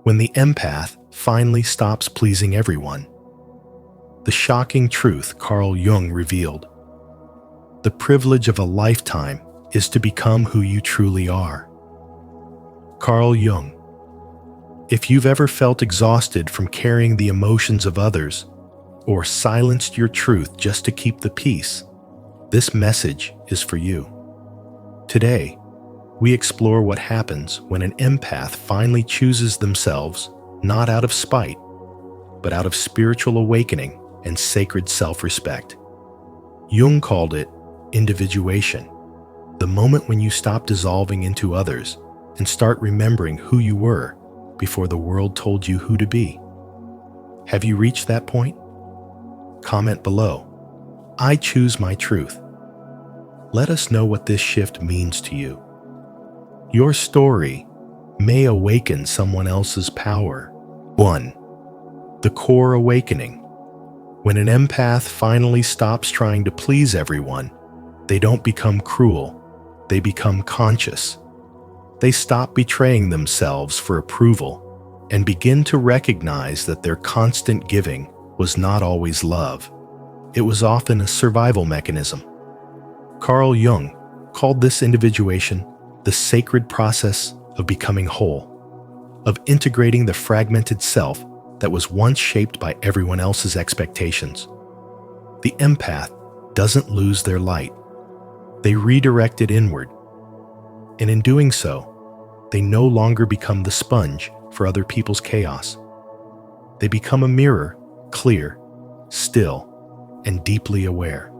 when the empath finally stops pleasing everyone. The shocking truth Carl Jung revealed. The privilege of a lifetime is to become who you truly are. Carl Jung. If you've ever felt exhausted from carrying the emotions of others, or silenced your truth just to keep the peace, this message is for you. Today, we explore what happens when an empath finally chooses themselves not out of spite, but out of spiritual awakening and sacred self-respect. Jung called it individuation, the moment when you stop dissolving into others and start remembering who you were before the world told you who to be. Have you reached that point? Comment below. I choose my truth. Let us know what this shift means to you. Your story may awaken someone else's power. 1. The core awakening. When an empath finally stops trying to please everyone, they don't become cruel, they become conscious. They stop betraying themselves for approval and begin to recognize that their constant giving was not always love. It was often a survival mechanism. Carl Jung called this individuation the sacred process of becoming whole, of integrating the fragmented self that was once shaped by everyone else's expectations. The empath doesn't lose their light. They redirect it inward. And in doing so, they no longer become the sponge for other people's chaos. They become a mirror, clear, still, and deeply aware.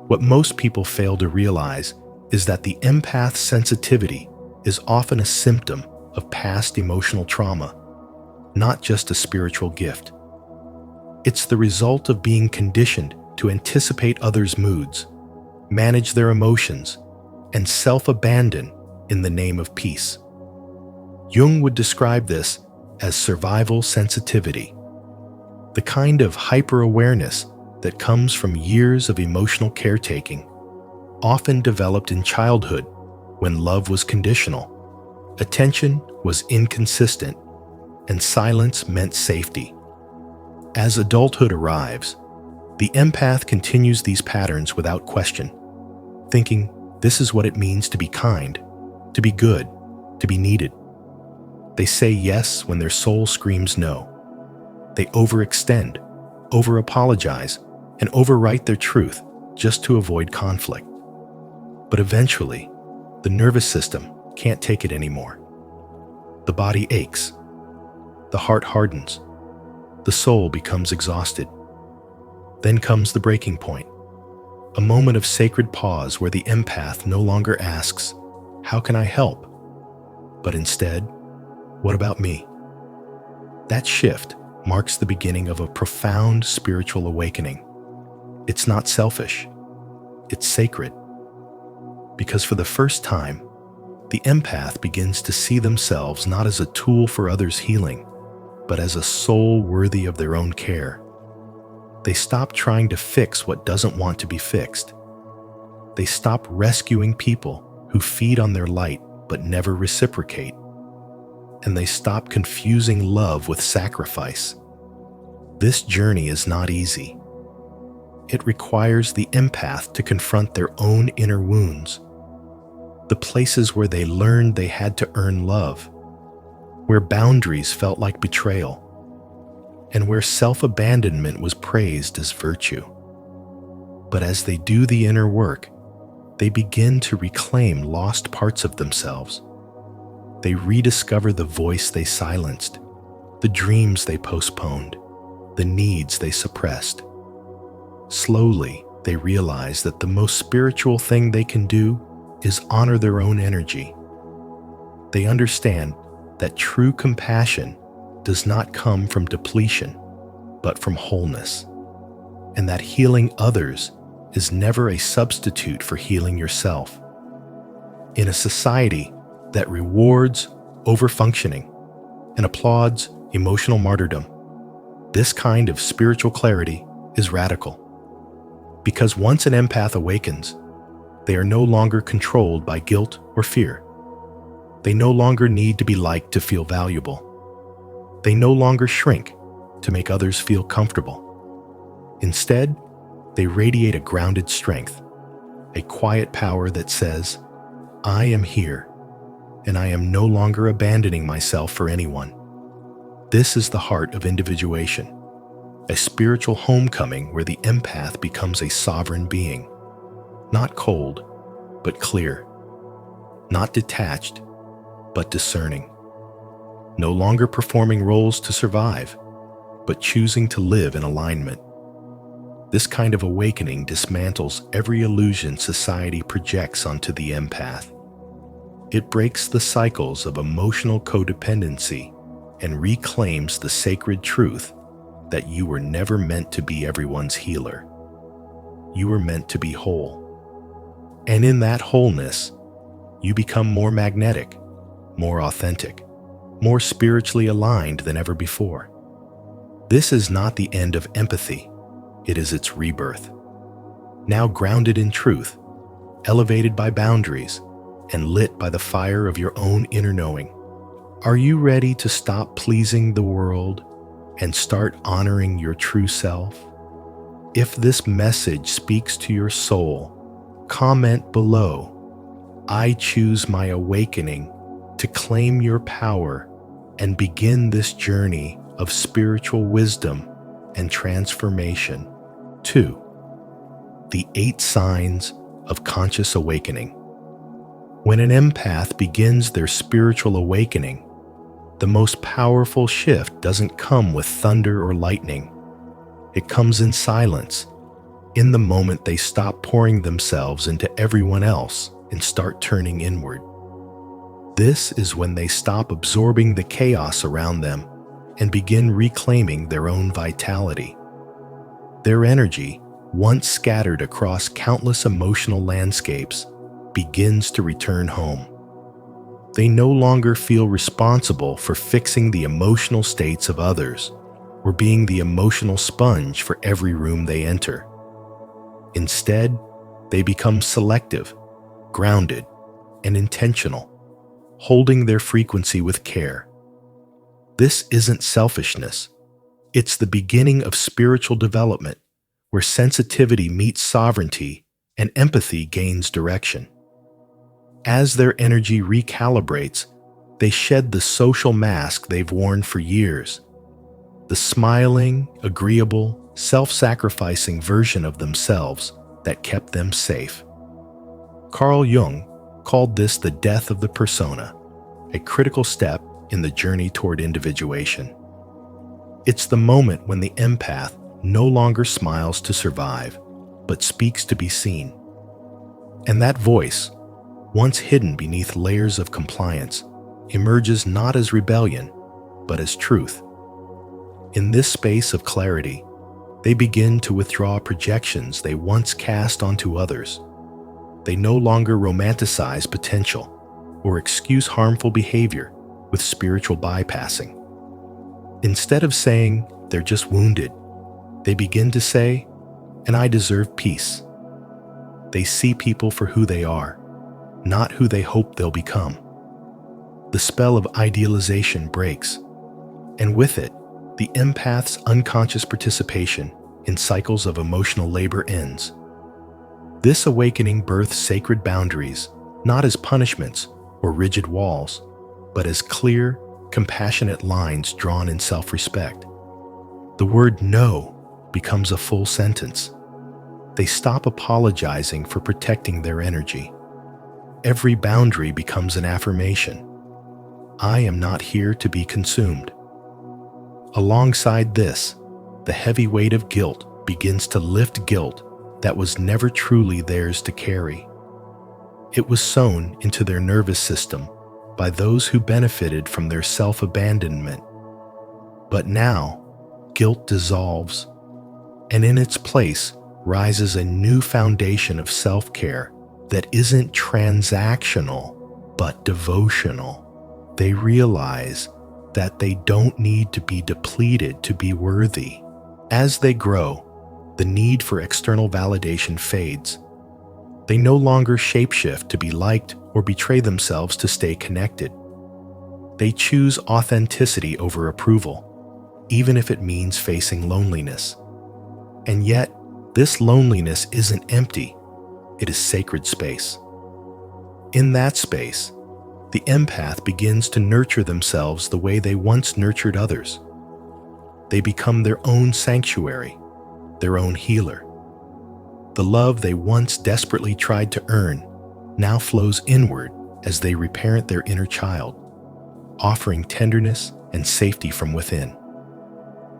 What most people fail to realize is that the empath's sensitivity is often a symptom of past emotional trauma, not just a spiritual gift. It's the result of being conditioned to anticipate others' moods, manage their emotions, and self-abandon in the name of peace. Jung would describe this as survival sensitivity, the kind of hyper-awareness that comes from years of emotional caretaking, often developed in childhood when love was conditional, attention was inconsistent, and silence meant safety. As adulthood arrives, the empath continues these patterns without question, thinking this is what it means to be kind, to be good, to be needed. They say yes when their soul screams no. They overextend, over-apologize, and overwrite their truth just to avoid conflict. But eventually, the nervous system can't take it anymore. The body aches. The heart hardens. The soul becomes exhausted. Then comes the breaking point, a moment of sacred pause where the empath no longer asks, "How can I help?" but instead, "What about me?" That shift marks the beginning of a profound spiritual awakening. It's not selfish. It's sacred. Because for the first time, the empath begins to see themselves not as a tool for others' healing, but as a soul worthy of their own care. They stop trying to fix what doesn't want to be fixed. They stop rescuing people who feed on their light but never reciprocate. And they stop confusing love with sacrifice. This journey is not easy. It requires the empath to confront their own inner wounds, the places where they learned they had to earn love, where boundaries felt like betrayal, and where self-abandonment was praised as virtue. But as they do the inner work, they begin to reclaim lost parts of themselves. They rediscover the voice they silenced, the dreams they postponed, the needs they suppressed. Slowly, they realize that the most spiritual thing they can do is honor their own energy. They understand that true compassion does not come from depletion, but from wholeness, and that healing others is never a substitute for healing yourself. In a society that rewards overfunctioning and applauds emotional martyrdom, this kind of spiritual clarity is radical. Because once an empath awakens, they are no longer controlled by guilt or fear. They no longer need to be liked to feel valuable. They no longer shrink to make others feel comfortable. Instead, they radiate a grounded strength, a quiet power that says, I am here, and I am no longer abandoning myself for anyone. This is the heart of individuation, a spiritual homecoming where the empath becomes a sovereign being, not cold, but clear, not detached, but discerning, no longer performing roles to survive, but choosing to live in alignment. This kind of awakening dismantles every illusion society projects onto the empath. It breaks the cycles of emotional codependency and reclaims the sacred truth that you were never meant to be everyone's healer. You were meant to be whole. And in that wholeness, you become more magnetic, more authentic, more spiritually aligned than ever before. This is not the end of empathy, it is its rebirth. Now grounded in truth, elevated by boundaries, and lit by the fire of your own inner knowing. Are you ready to stop pleasing the world and start honoring your true self? If this message speaks to your soul, comment below. I choose my awakening to claim your power and begin this journey of spiritual wisdom and transformation. 2. The 8 signs of conscious awakening. When an empath begins their spiritual awakening, the most powerful shift doesn't come with thunder or lightning. It comes in silence, in the moment they stop pouring themselves into everyone else and start turning inward. This is when they stop absorbing the chaos around them and begin reclaiming their own vitality. Their energy, once scattered across countless emotional landscapes, begins to return home. They no longer feel responsible for fixing the emotional states of others or being the emotional sponge for every room they enter. Instead, they become selective, grounded, and intentional, holding their frequency with care. This isn't selfishness. It's the beginning of spiritual development, where sensitivity meets sovereignty and empathy gains direction. As their energy recalibrates, they shed the social mask they've worn for years, the smiling, agreeable, self-sacrificing version of themselves that kept them safe. Carl Jung called this the death of the persona, a critical step in the journey toward individuation. It's the moment when the empath no longer smiles to survive, but speaks to be seen. And that voice, once hidden beneath layers of compliance, emerges not as rebellion, but as truth. In this space of clarity, they begin to withdraw projections they once cast onto others. They no longer romanticize potential or excuse harmful behavior with spiritual bypassing. Instead of saying they're just wounded, they begin to say, and I deserve peace. They see people for who they are, not who they hope they'll become. The spell of idealization breaks, and with it, the empath's unconscious participation in cycles of emotional labor ends. This awakening births sacred boundaries, not as punishments or rigid walls, but as clear, compassionate lines drawn in self-respect. The word no becomes a full sentence. They stop apologizing for protecting their energy. Every boundary becomes an affirmation. I am not here to be consumed. Alongside this, the heavy weight of guilt begins to lift guilt that was never truly theirs to carry. It was sewn into their nervous system by those who benefited from their self-abandonment. But now, guilt dissolves, and in its place rises a new foundation of self-care that isn't transactional, but devotional. They realize that they don't need to be depleted to be worthy. As they grow, the need for external validation fades. They no longer shapeshift to be liked or betray themselves to stay connected. They choose authenticity over approval, even if it means facing loneliness. And yet, this loneliness isn't empty, it is sacred space. In that space, the empath begins to nurture themselves the way they once nurtured others. They become their own sanctuary, their own healer. The love they once desperately tried to earn now flows inward as they reparent their inner child, offering tenderness and safety from within.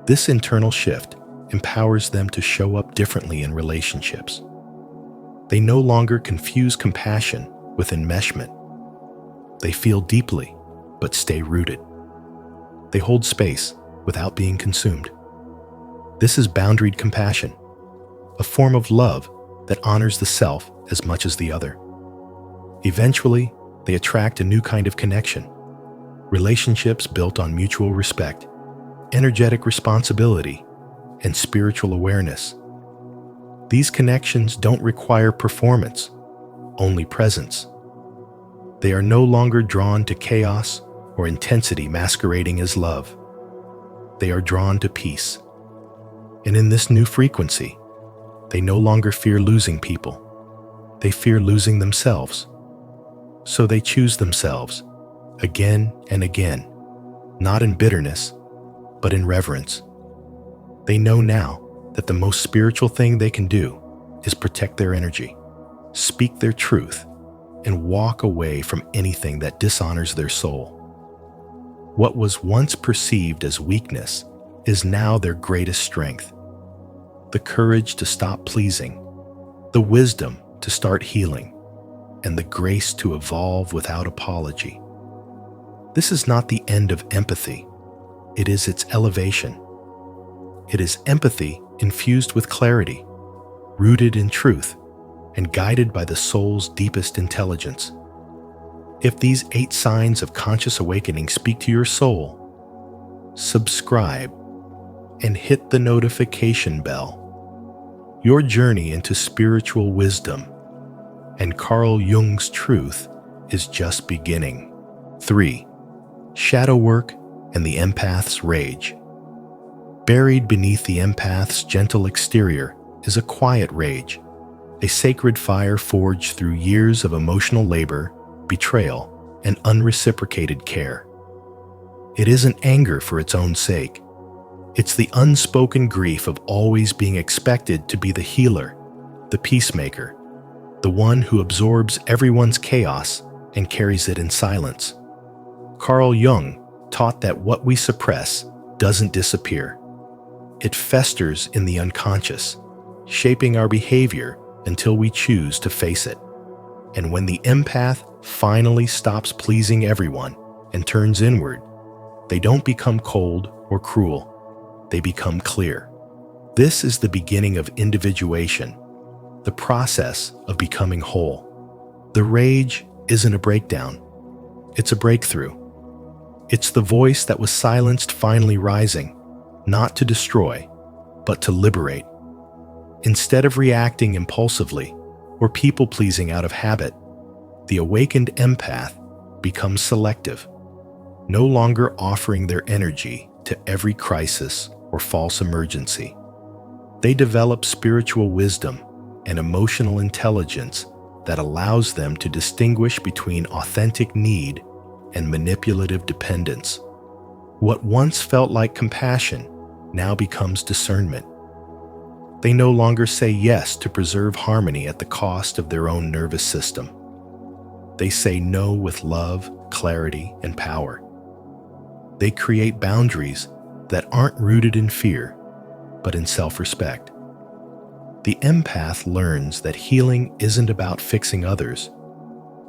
This internal shift empowers them to show up differently in relationships. They no longer confuse compassion with enmeshment. They feel deeply, but stay rooted. They hold space without being consumed. This is boundaried compassion, a form of love that honors the self as much as the other. Eventually, they attract a new kind of connection, relationships built on mutual respect, energetic responsibility, and spiritual awareness. These connections don't require performance, only presence. They are no longer drawn to chaos or intensity masquerading as love. They are drawn to peace. And in this new frequency, they no longer fear losing people. They fear losing themselves. So they choose themselves again and again, not in bitterness, but in reverence. They know now that the most spiritual thing they can do is protect their energy, speak their truth, and walk away from anything that dishonors their soul. What was once perceived as weakness is now their greatest strength. The courage to stop pleasing, the wisdom to start healing, and the grace to evolve without apology. This is not the end of empathy. It is its elevation. It is empathy infused with clarity, rooted in truth, and guided by the soul's deepest intelligence. If these 8 signs of conscious awakening speak to your soul, subscribe and hit the notification bell. Your journey into spiritual wisdom and Carl Jung's truth is just beginning. 3. Shadow work and the empath's rage. Buried beneath the empath's gentle exterior is a quiet rage, a sacred fire forged through years of emotional labor, betrayal, and unreciprocated care. It isn't anger for its own sake. It's the unspoken grief of always being expected to be the healer, the peacemaker, the one who absorbs everyone's chaos and carries it in silence. Carl Jung taught that what we suppress doesn't disappear. It festers in the unconscious, shaping our behavior until we choose to face it. And when the empath finally stops pleasing everyone and turns inward, they don't become cold or cruel. They become clear. This is the beginning of individuation, the process of becoming whole. The rage isn't a breakdown. It's a breakthrough. It's the voice that was silenced finally rising, not to destroy, but to liberate. Instead of reacting impulsively or people-pleasing out of habit, the awakened empath becomes selective, no longer offering their energy to every crisis or false emergency. They develop spiritual wisdom and emotional intelligence that allows them to distinguish between authentic need and manipulative dependence. What once felt like compassion now becomes discernment. They no longer say yes to preserve harmony at the cost of their own nervous system. They say no with love, clarity, and power. They create boundaries that aren't rooted in fear, but in self-respect. The empath learns that healing isn't about fixing others.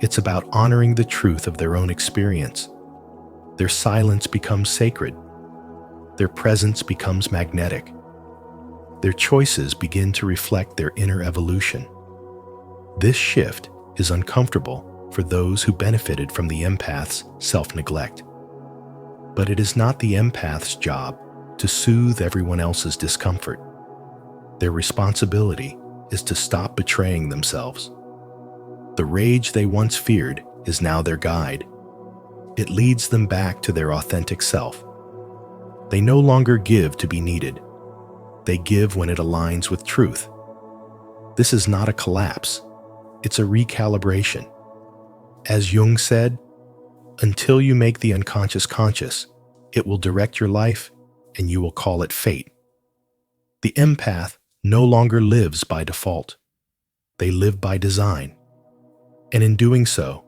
It's about honoring the truth of their own experience. Their silence becomes sacred. Their presence becomes magnetic. Their choices begin to reflect their inner evolution. This shift is uncomfortable for those who benefited from the empath's self-neglect. But it is not the empath's job to soothe everyone else's discomfort. Their responsibility is to stop betraying themselves. The rage they once feared is now their guide. It leads them back to their authentic self. They no longer give to be needed. They give when it aligns with truth. This is not a collapse. It's a recalibration. As Jung said, until you make the unconscious conscious, it will direct your life and you will call it fate. The empath no longer lives by default. They live by design. And in doing so,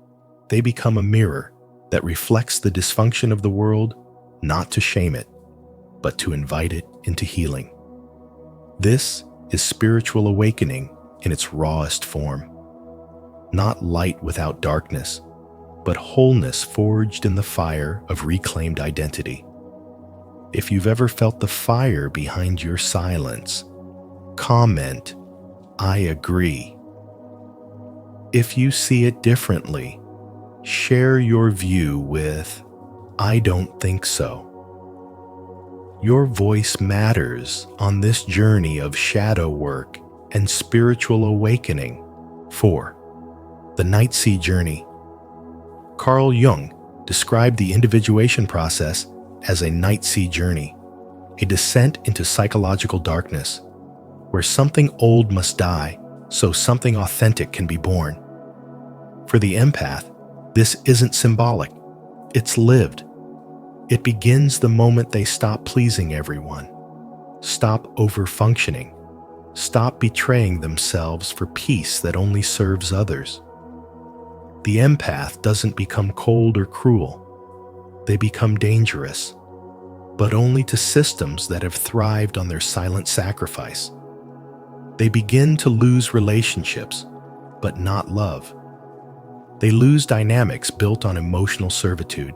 they become a mirror that reflects the dysfunction of the world, not to shame it, but to invite it into healing. This is spiritual awakening in its rawest form. Not light without darkness, but wholeness forged in the fire of reclaimed identity. If you've ever felt the fire behind your silence, comment, "I agree." If you see it differently, share your view with, "I don't think so." Your voice matters on this journey of shadow work and spiritual awakening. 4. The Night Sea Journey. Carl Jung described the individuation process as a night sea journey, a descent into psychological darkness, where something old must die so something authentic can be born. For the empath, this isn't symbolic, it's lived. It begins the moment they stop pleasing everyone, stop over-functioning, stop betraying themselves for peace that only serves others. The empath doesn't become cold or cruel. They become dangerous, but only to systems that have thrived on their silent sacrifice. They begin to lose relationships, but not love. They lose dynamics built on emotional servitude.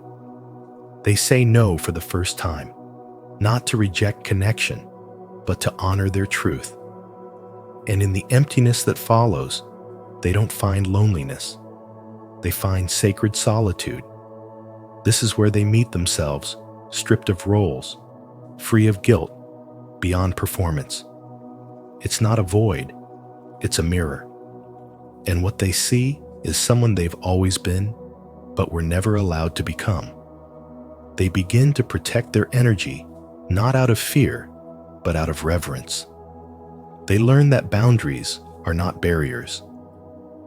They say no for the first time, not to reject connection, but to honor their truth. And in the emptiness that follows, they don't find loneliness. They find sacred solitude. This is where they meet themselves, stripped of roles, free of guilt, beyond performance. It's not a void, it's a mirror. And what they see is someone they've always been, but were never allowed to become. They begin to protect their energy, not out of fear, but out of reverence. They learn that boundaries are not barriers.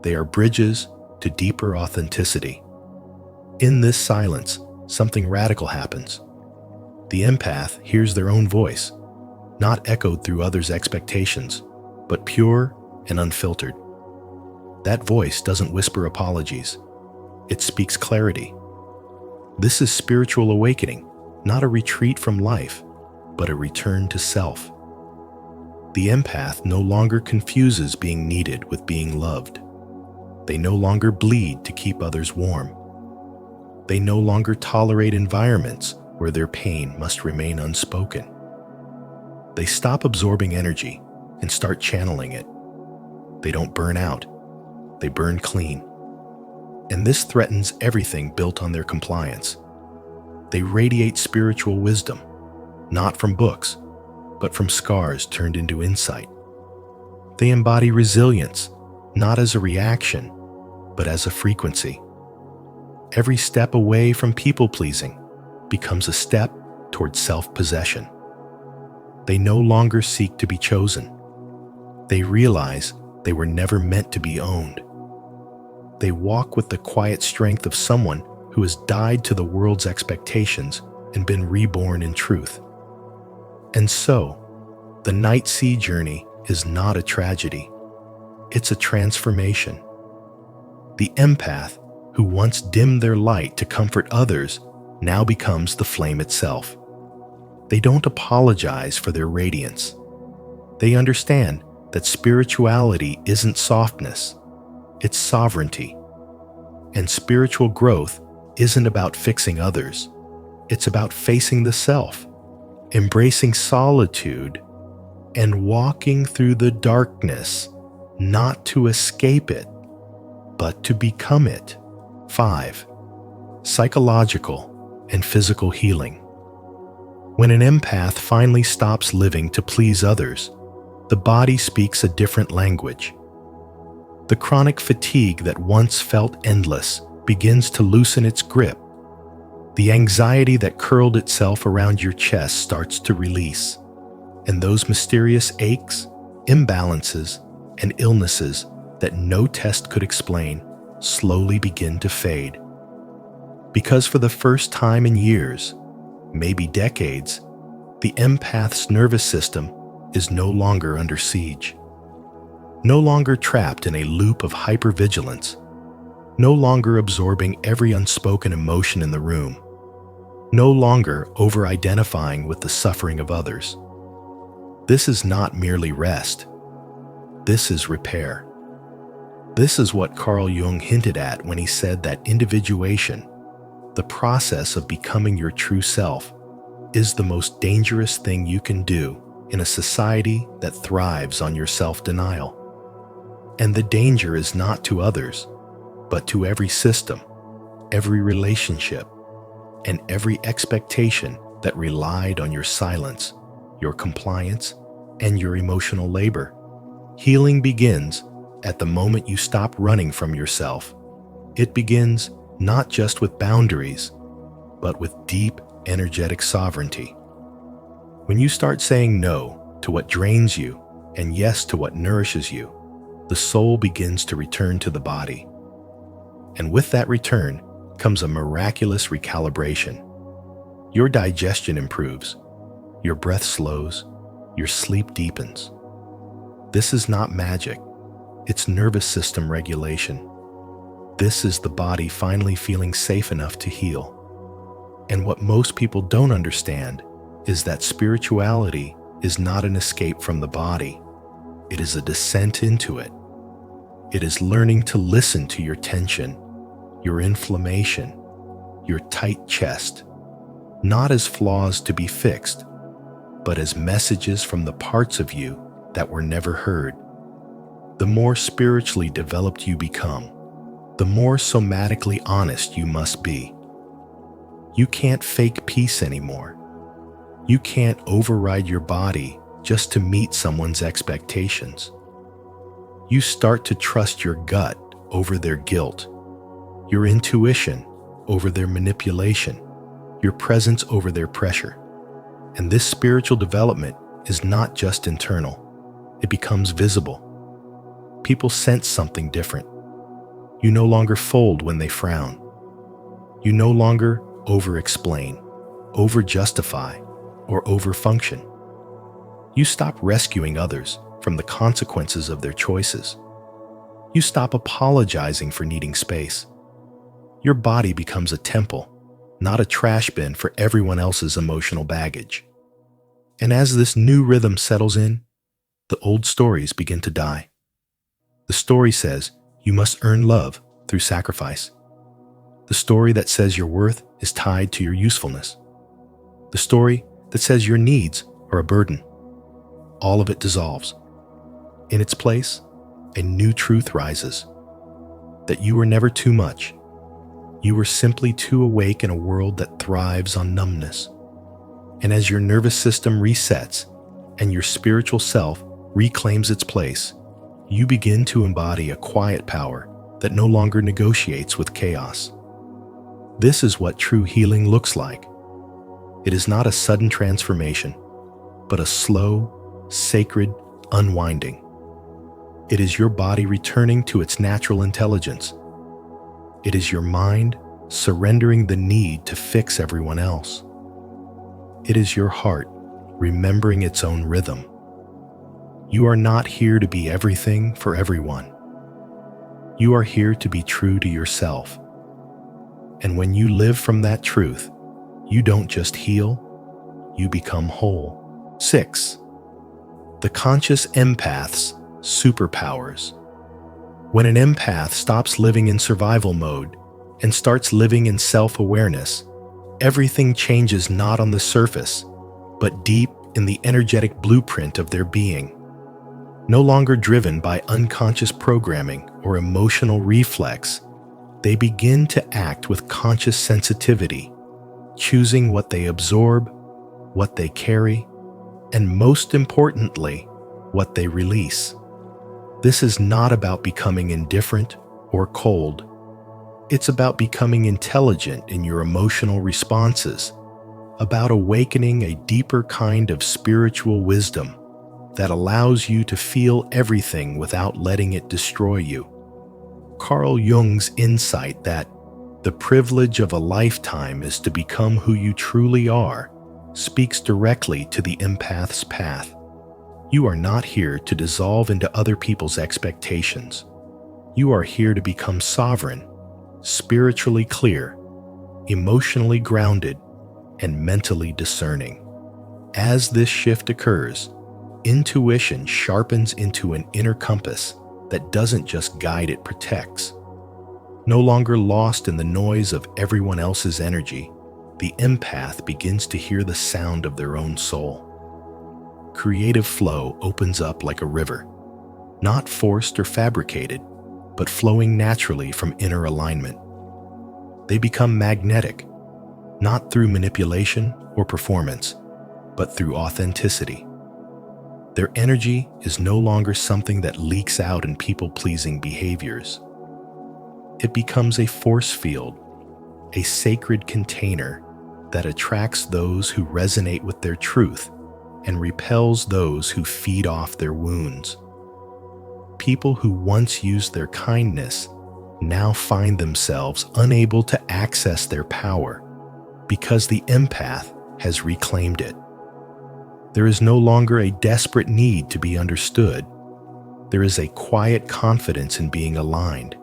They are bridges to deeper authenticity. In this silence, something radical happens. The empath hears their own voice, not echoed through others' expectations, but pure and unfiltered. That voice doesn't whisper apologies. It speaks clarity. This is spiritual awakening, not a retreat from life, but a return to self. The empath no longer confuses being needed with being loved. They no longer bleed to keep others warm. They no longer tolerate environments where their pain must remain unspoken. They stop absorbing energy and start channeling it. They don't burn out. They burn clean. And this threatens everything built on their compliance. They radiate spiritual wisdom, not from books, but from scars turned into insight. They embody resilience, not as a reaction, but as a frequency. Every step away from people-pleasing becomes a step towards self-possession. They no longer seek to be chosen. They realize they were never meant to be owned. They walk with the quiet strength of someone who has died to the world's expectations and been reborn in truth. And so, the night sea journey is not a tragedy. It's a transformation. The empath, who once dimmed their light to comfort others, now becomes the flame itself. They don't apologize for their radiance. They understand that spirituality isn't softness, it's sovereignty. And spiritual growth isn't about fixing others. It's about facing the self, embracing solitude, and walking through the darkness, not to escape it, but to become it. 5. Psychological and physical healing. When an empath finally stops living to please others, the body speaks a different language. The chronic fatigue that once felt endless begins to loosen its grip, The anxiety that curled itself around your chest starts to release, and those mysterious aches, imbalances, and illnesses that no test could explain slowly begin to fade. Because for the first time in years, maybe decades, the empath's nervous system is no longer under siege. No longer trapped in a loop of hypervigilance, no longer absorbing every unspoken emotion in the room, no longer over-identifying with the suffering of others. This is not merely rest. This is repair. This is what Carl Jung hinted at when he said that individuation, the process of becoming your true self, is the most dangerous thing you can do in a society that thrives on your self-denial. And the danger is not to others, but to every system, every relationship, and every expectation that relied on your silence, your compliance, and your emotional labor. Healing begins at the moment you stop running from yourself. It begins not just with boundaries, but with deep, energetic sovereignty. When you start saying no to what drains you and yes to what nourishes you, the soul begins to return to the body. And with that return comes a miraculous recalibration. Your digestion improves, your breath slows, your sleep deepens. This is not magic, it's nervous system regulation. This is the body finally feeling safe enough to heal. And what most people don't understand is that spirituality is not an escape from the body. It is a descent into it. It is learning to listen to your tension, your inflammation, your tight chest, not as flaws to be fixed, but as messages from the parts of you that were never heard. The more spiritually developed you become, the more somatically honest you must be. You can't fake peace anymore. You can't override your body just to meet someone's expectations. You start to trust your gut over their guilt, your intuition over their manipulation, your presence over their pressure. And this spiritual development is not just internal. It becomes visible. People sense something different. You no longer fold when they frown. You no longer over-explain, over-justify, or over-function. You stop rescuing others from the consequences of their choices. You stop apologizing for needing space. Your body becomes a temple, not a trash bin for everyone else's emotional baggage. And as this new rhythm settles in, the old stories begin to die. The story says you must earn love through sacrifice. The story that says your worth is tied to your usefulness. The story that says your needs are a burden. All of it dissolves. In its place, a new truth rises. That you were never too much. You were simply too awake in a world that thrives on numbness. And as your nervous system resets and your spiritual self reclaims its place, you begin to embody a quiet power that no longer negotiates with chaos. This is what true healing looks like. It is not a sudden transformation, but a slow, sacred unwinding. It is your body returning to its natural intelligence. It is your mind surrendering the need to fix everyone else. It is your heart remembering its own rhythm. You are not here to be everything for everyone. You are here to be true to yourself. And when you live from that truth, you don't just heal, you become whole. 6. The conscious empath's superpowers. When an empath stops living in survival mode and starts living in self-awareness, everything changes not on the surface, but deep in the energetic blueprint of their being. No longer driven by unconscious programming or emotional reflex, they begin to act with conscious sensitivity, choosing what they absorb, what they carry, and most importantly, what they release. This is not about becoming indifferent or cold. It's about becoming intelligent in your emotional responses, about awakening a deeper kind of spiritual wisdom that allows you to feel everything without letting it destroy you. Carl Jung's insight that the privilege of a lifetime is to become who you truly are speaks directly to the empath's path. You are not here to dissolve into other people's expectations. You are here to become sovereign, spiritually clear, emotionally grounded, and mentally discerning. As this shift occurs, intuition sharpens into an inner compass that doesn't just guide, it protects. No longer lost in the noise of everyone else's energy, the empath begins to hear the sound of their own soul. Creative flow opens up like a river, not forced or fabricated, but flowing naturally from inner alignment. They become magnetic, not through manipulation or performance, but through authenticity. Their energy is no longer something that leaks out in people-pleasing behaviors. It becomes a force field, a sacred container that attracts those who resonate with their truth and repels those who feed off their wounds. People who once used their kindness now find themselves unable to access their power because the empath has reclaimed it. There is no longer a desperate need to be understood. There is a quiet confidence in being aligned.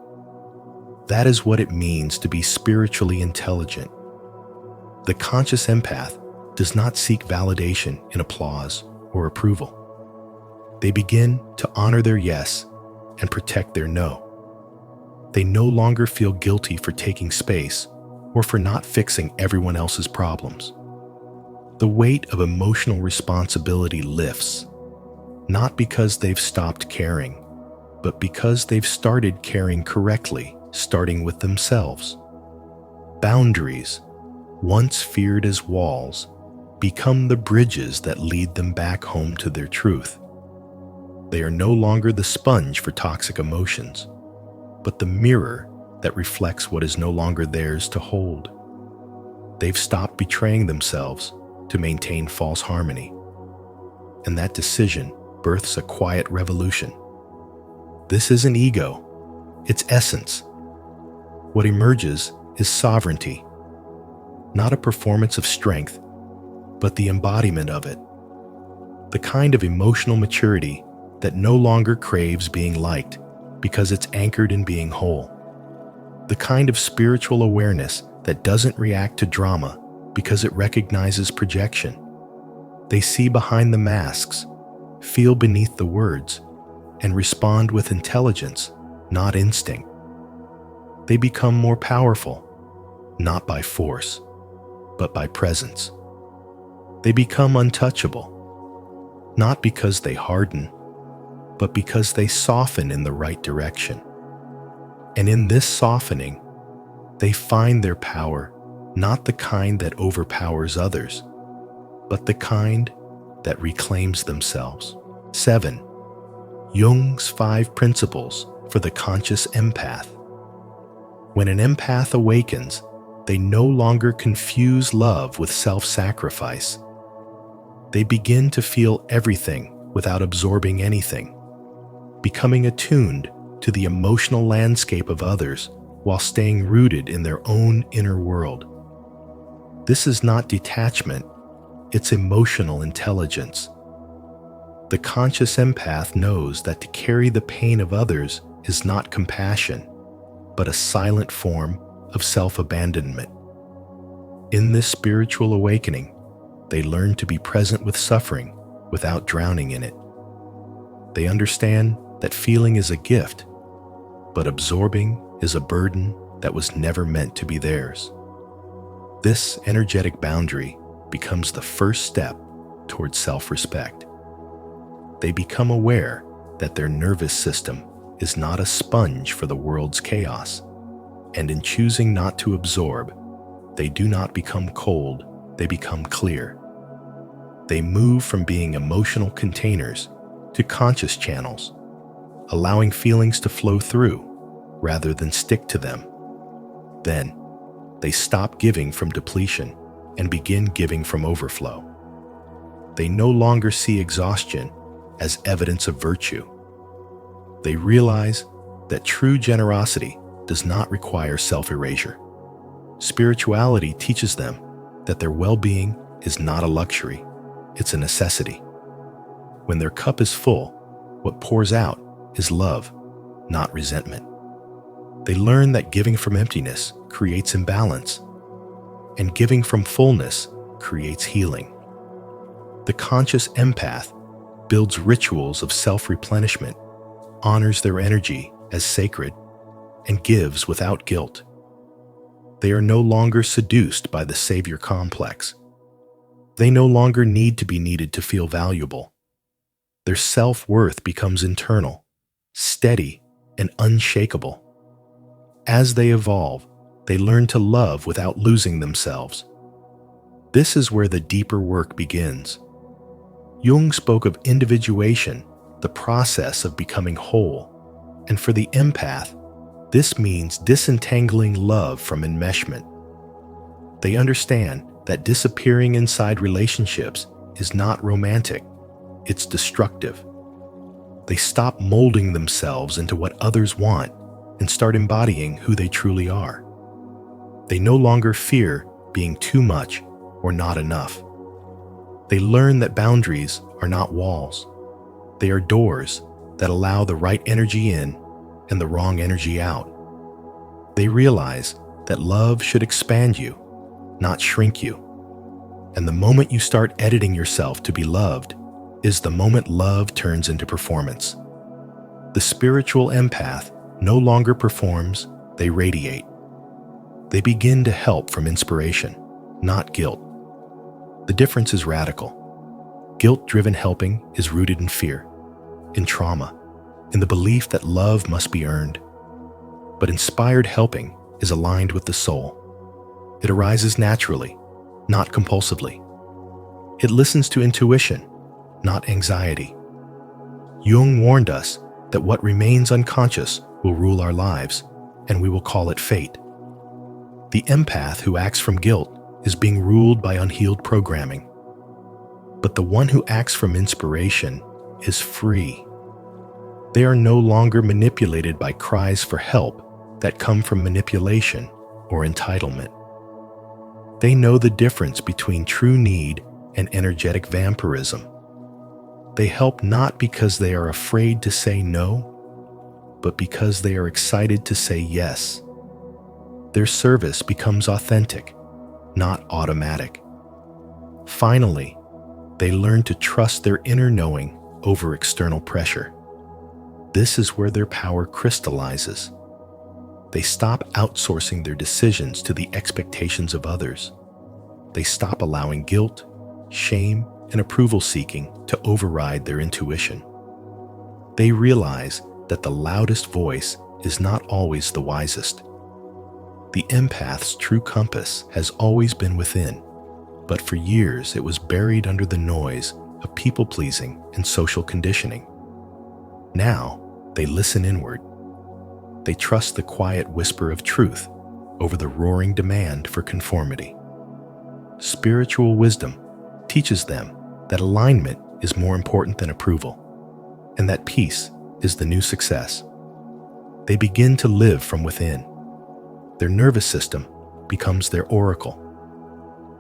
That is what it means to be spiritually intelligent. The conscious empath does not seek validation in applause or approval. They begin to honor their yes and protect their no. They no longer feel guilty for taking space or for not fixing everyone else's problems. The weight of emotional responsibility lifts, not because they've stopped caring, but because they've started caring correctly, starting with themselves. Boundaries, once feared as walls, become the bridges that lead them back home to their truth. They are no longer the sponge for toxic emotions, but the mirror that reflects what is no longer theirs to hold. They've stopped betraying themselves to maintain false harmony, and that decision births a quiet revolution. This isn't ego, it's essence. What emerges is sovereignty, not a performance of strength, but the embodiment of it. The kind of emotional maturity that no longer craves being liked because it's anchored in being whole. The kind of spiritual awareness that doesn't react to drama because it recognizes projection. They see behind the masks, feel beneath the words, and respond with intelligence, not instinct. They become more powerful, not by force, but by presence. They become untouchable, not because they harden, but because they soften in the right direction. And in this softening, they find their power, not the kind that overpowers others, but the kind that reclaims themselves. 7. Jung's 5 principles for the conscious empath. When an empath awakens, they no longer confuse love with self-sacrifice. They begin to feel everything without absorbing anything, becoming attuned to the emotional landscape of others while staying rooted in their own inner world. This is not detachment, it's emotional intelligence. The conscious empath knows that to carry the pain of others is not compassion, but a silent form of self-abandonment. In this spiritual awakening, they learn to be present with suffering without drowning in it. They understand that feeling is a gift, but absorbing is a burden that was never meant to be theirs. This energetic boundary becomes the first step towards self-respect. They become aware that their nervous system is not a sponge for the world's chaos, and in choosing not to absorb, they do not become cold, they become clear. They move from being emotional containers to conscious channels, allowing feelings to flow through rather than stick to them. Then, they stop giving from depletion and begin giving from overflow. They no longer see exhaustion as evidence of virtue. They realize that true generosity does not require self-erasure. Spirituality teaches them that their well-being is not a luxury, it's a necessity. When their cup is full, what pours out is love, not resentment. They learn that giving from emptiness creates imbalance, and giving from fullness creates healing. The conscious empath builds rituals of self-replenishment, honors their energy as sacred, and gives without guilt. They are no longer seduced by the savior complex. They no longer need to be needed to feel valuable. Their self-worth becomes internal, steady, and unshakable. As they evolve, they learn to love without losing themselves. This is where the deeper work begins. Jung spoke of individuation, the process of becoming whole, and for the empath, this means disentangling love from enmeshment. They understand that disappearing inside relationships is not romantic, it's destructive. They stop molding themselves into what others want and start embodying who they truly are. They no longer fear being too much or not enough. They learn that boundaries are not walls. They are doors that allow the right energy in and the wrong energy out. They realize that love should expand you, not shrink you. And the moment you start editing yourself to be loved is the moment love turns into performance. The spiritual empath no longer performs, they radiate. They begin to help from inspiration, not guilt. The difference is radical. Guilt-driven helping is rooted in fear, in trauma, in the belief that love must be earned. But inspired helping is aligned with the soul. It arises naturally, not compulsively. It listens to intuition, not anxiety. Jung warned us that what remains unconscious will rule our lives, and we will call it fate. The empath who acts from guilt is being ruled by unhealed programming. But the one who acts from inspiration is free. They are no longer manipulated by cries for help that come from manipulation or entitlement. They know the difference between true need and energetic vampirism. They help not because they are afraid to say no, but because they are excited to say yes. Their service becomes authentic, not automatic. Finally, they learn to trust their inner knowing over external pressure. This is where their power crystallizes. They stop outsourcing their decisions to the expectations of others. They stop allowing guilt, shame, and approval seeking to override their intuition. They realize that the loudest voice is not always the wisest. The empath's true compass has always been within, but for years it was buried under the noise of people-pleasing and social conditioning. Now, they listen inward. They trust the quiet whisper of truth over the roaring demand for conformity. Spiritual wisdom teaches them that alignment is more important than approval, and that peace is the new success. They begin to live from within. Their nervous system becomes their oracle.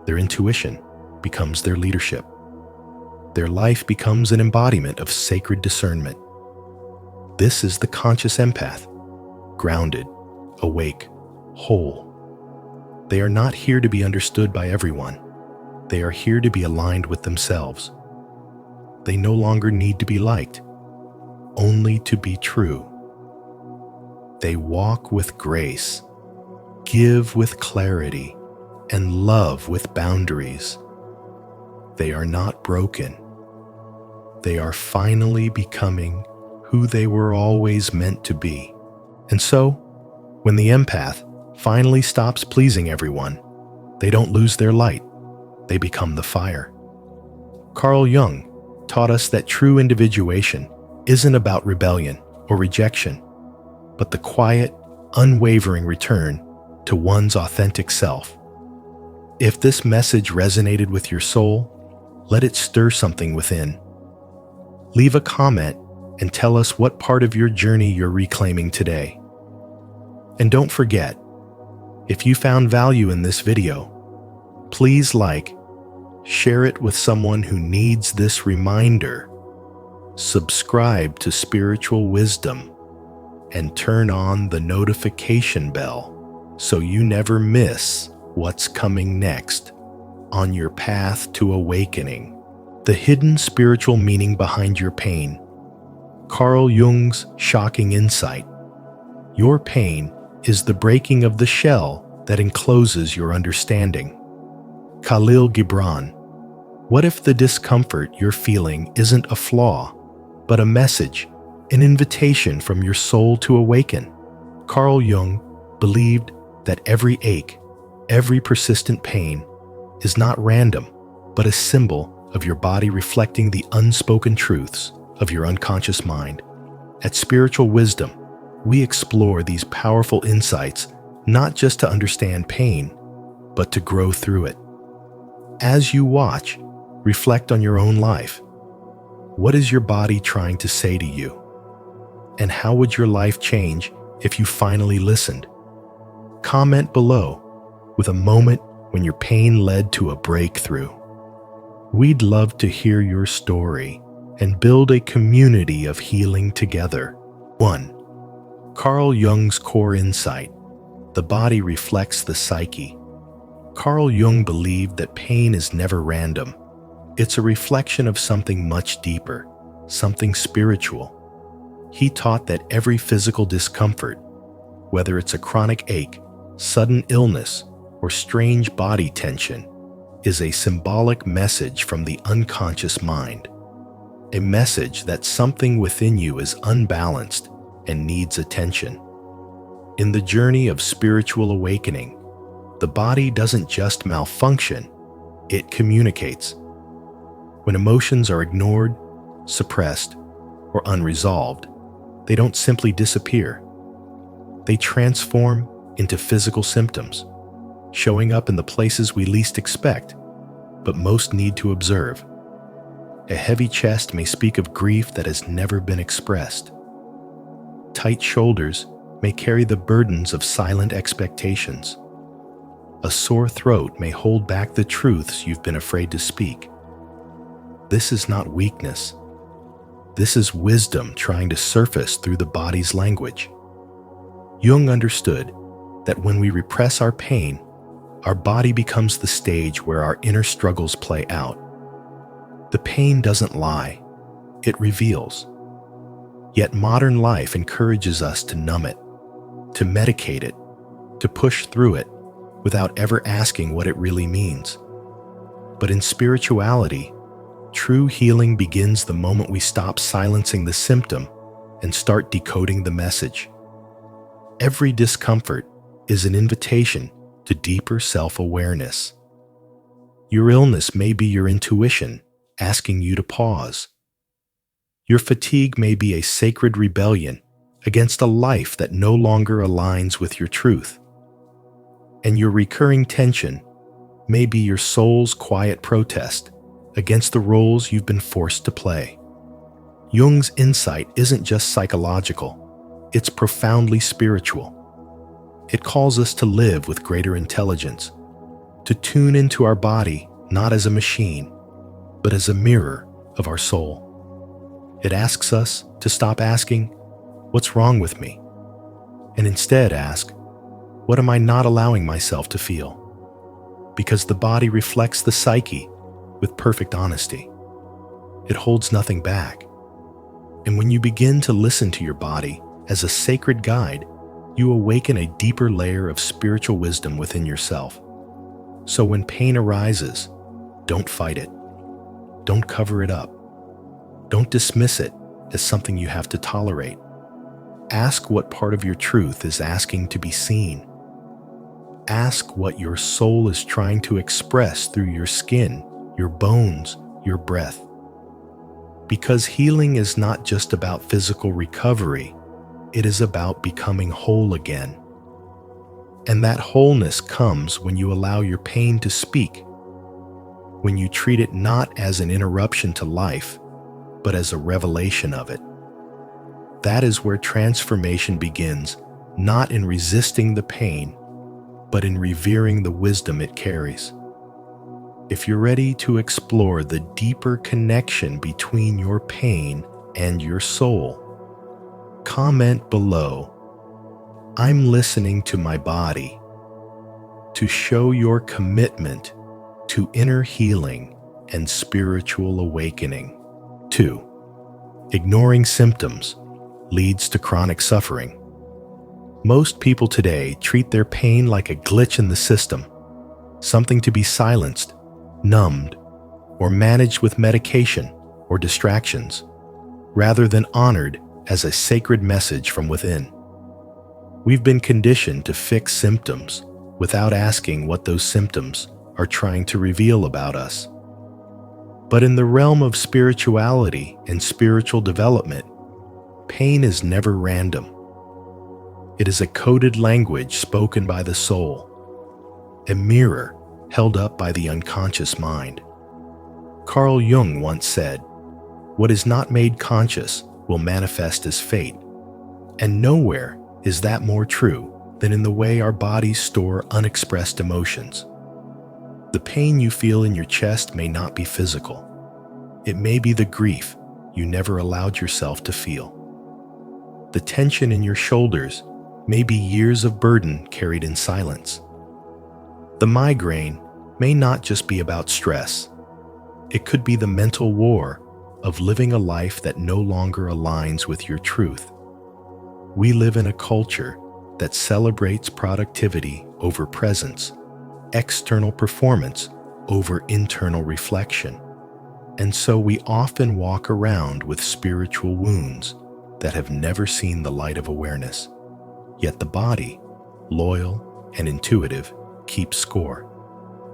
Their intuition becomes their leadership. Their life becomes an embodiment of sacred discernment. This is the conscious empath, grounded, awake, whole. They are not here to be understood by everyone. They are here to be aligned with themselves. They no longer need to be liked, only to be true. They walk with grace, give with clarity, and love with boundaries. They are not broken. They are finally becoming who they were always meant to be. And so, when the empath finally stops pleasing everyone, they don't lose their light. They become the fire. Carl Jung taught us that true individuation isn't about rebellion or rejection, but the quiet, unwavering return to one's authentic self. If this message resonated with your soul, let it stir something within. Leave a comment and tell us what part of your journey you're reclaiming today. And don't forget, if you found value in this video, please share it with someone who needs this reminder, subscribe to Spiritual Wisdom, and turn on the notification bell so you never miss what's coming next on your path to awakening. The hidden spiritual meaning behind your pain. Carl Jung's shocking insight. Your pain is the breaking of the shell that encloses your understanding. Khalil Gibran. What if the discomfort you're feeling isn't a flaw, but a message, an invitation from your soul to awaken? Carl Jung believed that every ache, every persistent pain is not random, but a symbol of your body reflecting the unspoken truths of your unconscious mind. At Spiritual Wisdom, we explore these powerful insights not just to understand pain, but to grow through it. As you watch, reflect on your own life. What is your body trying to say to you? And how would your life change if you finally listened? Comment below with a moment when your pain led to a breakthrough. We'd love to hear your story and build a community of healing together. 1. Carl Jung's core insight. The body reflects the psyche. Carl Jung believed that pain is never random. It's a reflection of something much deeper, something spiritual. He taught that every physical discomfort, whether it's a chronic ache, sudden illness, or strange body tension, is a symbolic message from the unconscious mind. A message that something within you is unbalanced and needs attention. In the journey of spiritual awakening, the body doesn't just malfunction, it communicates. When emotions are ignored, suppressed, or unresolved, they don't simply disappear. They transform into physical symptoms, showing up in the places we least expect, but most need to observe. A heavy chest may speak of grief that has never been expressed. Tight shoulders may carry the burdens of silent expectations. A sore throat may hold back the truths you've been afraid to speak. This is not weakness. This is wisdom trying to surface through the body's language. Jung understood that when we repress our pain, our body becomes the stage where our inner struggles play out. The pain doesn't lie, it reveals. Yet modern life encourages us to numb it, to medicate it, to push through it without ever asking what it really means. But in spirituality, true healing begins the moment we stop silencing the symptom and start decoding the message. Every discomfort is an invitation to deeper self-awareness. Your illness may be your intuition asking you to pause. Your fatigue may be a sacred rebellion against a life that no longer aligns with your truth. And your recurring tension may be your soul's quiet protest against the roles you've been forced to play. Jung's insight isn't just psychological, it's profoundly spiritual. It calls us to live with greater intelligence, to tune into our body not as a machine, but as a mirror of our soul. It asks us to stop asking, "What's wrong with me?" and instead ask, "What am I not allowing myself to feel?" Because the body reflects the psyche with perfect honesty. It holds nothing back. And when you begin to listen to your body as a sacred guide, you awaken a deeper layer of spiritual wisdom within yourself. So when pain arises, don't fight it. Don't cover it up. Don't dismiss it as something you have to tolerate. Ask what part of your truth is asking to be seen. Ask what your soul is trying to express through your skin, your bones, your breath. Because healing is not just about physical recovery, it is about becoming whole again. And that wholeness comes when you allow your pain to speak, when you treat it not as an interruption to life, but as a revelation of it. That is where transformation begins, not in resisting the pain, but in revering the wisdom it carries. If you're ready to explore the deeper connection between your pain and your soul, comment below, "I'm listening to my body," to show your commitment to inner healing and spiritual awakening. 2. Ignoring symptoms leads to chronic suffering. Most people today treat their pain like a glitch in the system, something to be silenced, numbed, or managed with medication or distractions, rather than honored as a sacred message from within. We've been conditioned to fix symptoms without asking what those symptoms are trying to reveal about us. But in the realm of spirituality and spiritual development, pain is never random. It is a coded language spoken by the soul, a mirror held up by the unconscious mind. Carl Jung once said, "What is not made conscious will manifest as fate." And nowhere is that more true than in the way our bodies store unexpressed emotions. The pain you feel in your chest may not be physical. It may be the grief you never allowed yourself to feel. The tension in your shoulders may be years of burden carried in silence. The migraine may not just be about stress. It could be the mental war of living a life that no longer aligns with your truth. We live in a culture that celebrates productivity over presence, external performance over internal reflection. And so we often walk around with spiritual wounds that have never seen the light of awareness. Yet the body, loyal and intuitive, keeps score.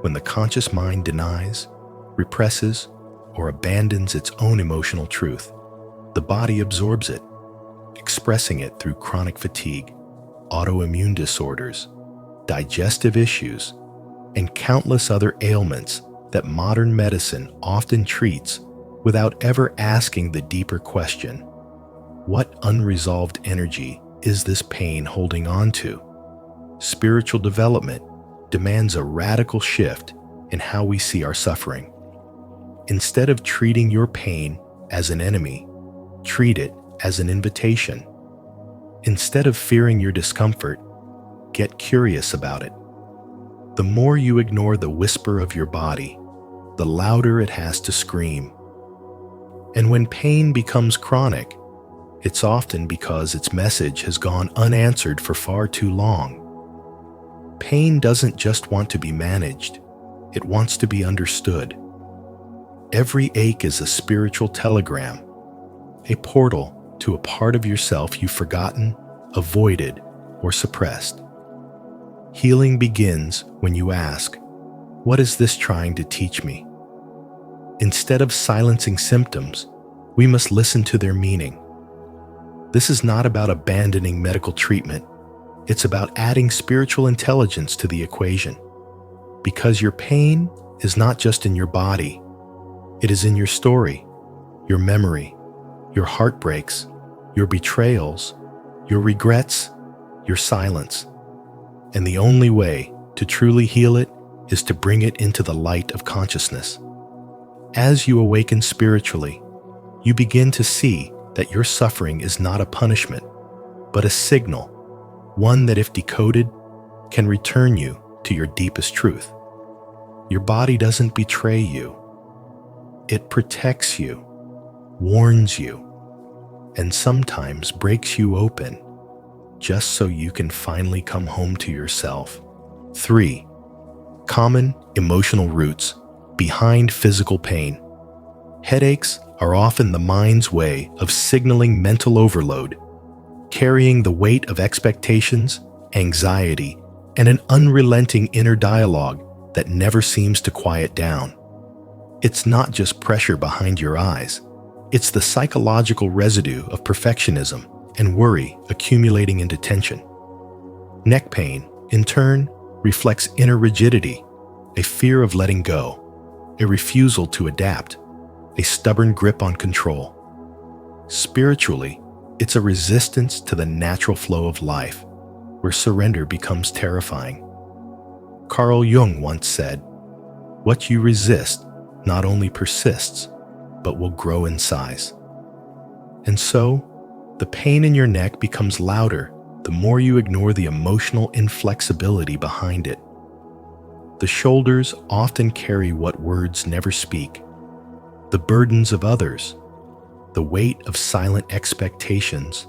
When the conscious mind denies, represses, or abandons its own emotional truth, the body absorbs it, expressing it through chronic fatigue, autoimmune disorders, digestive issues, and countless other ailments that modern medicine often treats without ever asking the deeper question: what unresolved energy is this pain holding on to? Spiritual development demands a radical shift in how we see our suffering. Instead of treating your pain as an enemy, treat it as an invitation. Instead of fearing your discomfort, get curious about it. The more you ignore the whisper of your body, the louder it has to scream. And when pain becomes chronic, it's often because its message has gone unanswered for far too long. Pain doesn't just want to be managed, it wants to be understood. Every ache is a spiritual telegram, a portal to a part of yourself you've forgotten, avoided, or suppressed. Healing begins when you ask, "What is this trying to teach me?" Instead of silencing symptoms, we must listen to their meaning. This is not about abandoning medical treatment. It's about adding spiritual intelligence to the equation. Because your pain is not just in your body. It is in your story, your memory, your heartbreaks, your betrayals, your regrets, your silence. And the only way to truly heal it is to bring it into the light of consciousness. As you awaken spiritually, you begin to see that your suffering is not a punishment, but a signal, one that if decoded, can return you to your deepest truth. Your body doesn't betray you. It protects you, warns you, and sometimes breaks you open, just so you can finally come home to yourself. 3. Common emotional roots behind physical pain. Headaches are often the mind's way of signaling mental overload, carrying the weight of expectations, anxiety, and an unrelenting inner dialogue that never seems to quiet down. It's not just pressure behind your eyes. It's the psychological residue of perfectionism and worry accumulating into tension. Neck pain in turn, reflects inner rigidity, a fear of letting go, a refusal to adapt, a stubborn grip on control. Spiritually, it's a resistance to the natural flow of life, where surrender becomes terrifying. Carl Jung once said, "What you resist not only persists, but will grow in size." And so, the pain in your neck becomes louder the more you ignore the emotional inflexibility behind it. The shoulders often carry what words never speak, the burdens of others, the weight of silent expectations,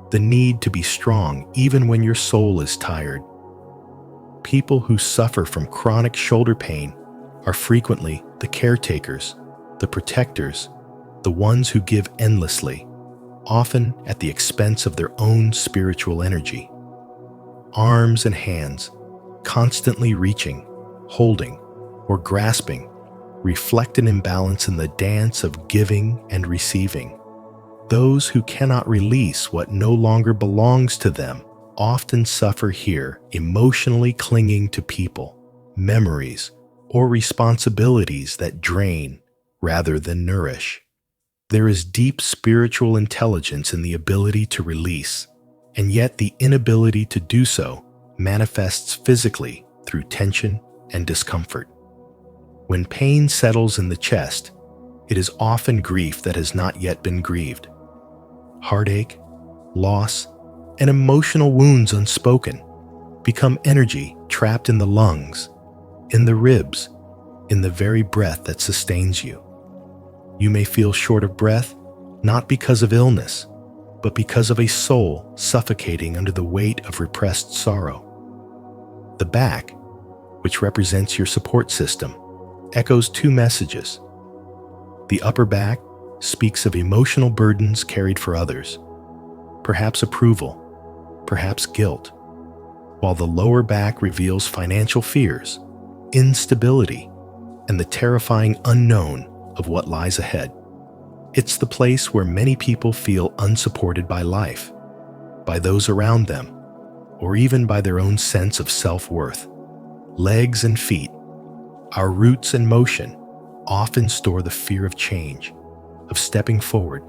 the need to be strong even when your soul is tired. People who suffer from chronic shoulder pain are frequently the caretakers, the protectors, the ones who give endlessly, often at the expense of their own spiritual energy. Arms and hands, constantly reaching, holding, or grasping, reflect an imbalance in the dance of giving and receiving. Those who cannot release what no longer belongs to them often suffer here, emotionally clinging to people, memories, or responsibilities that drain rather than nourish. There is deep spiritual intelligence in the ability to release, and yet the inability to do so manifests physically through tension and discomfort. When pain settles in the chest, it is often grief that has not yet been grieved. Heartache, loss, and emotional wounds unspoken become energy trapped in the lungs, in the ribs, in the very breath that sustains you. You may feel short of breath, not because of illness, but because of a soul suffocating under the weight of repressed sorrow. The back, which represents your support system, echoes two messages. The upper back speaks of emotional burdens carried for others, perhaps approval, perhaps guilt, while the lower back reveals financial fears, instability, and the terrifying unknown of what lies ahead. It's the place where many people feel unsupported by life, by those around them, or even by their own sense of self-worth. Legs and feet, our roots and motion, often store the fear of change, of stepping forward,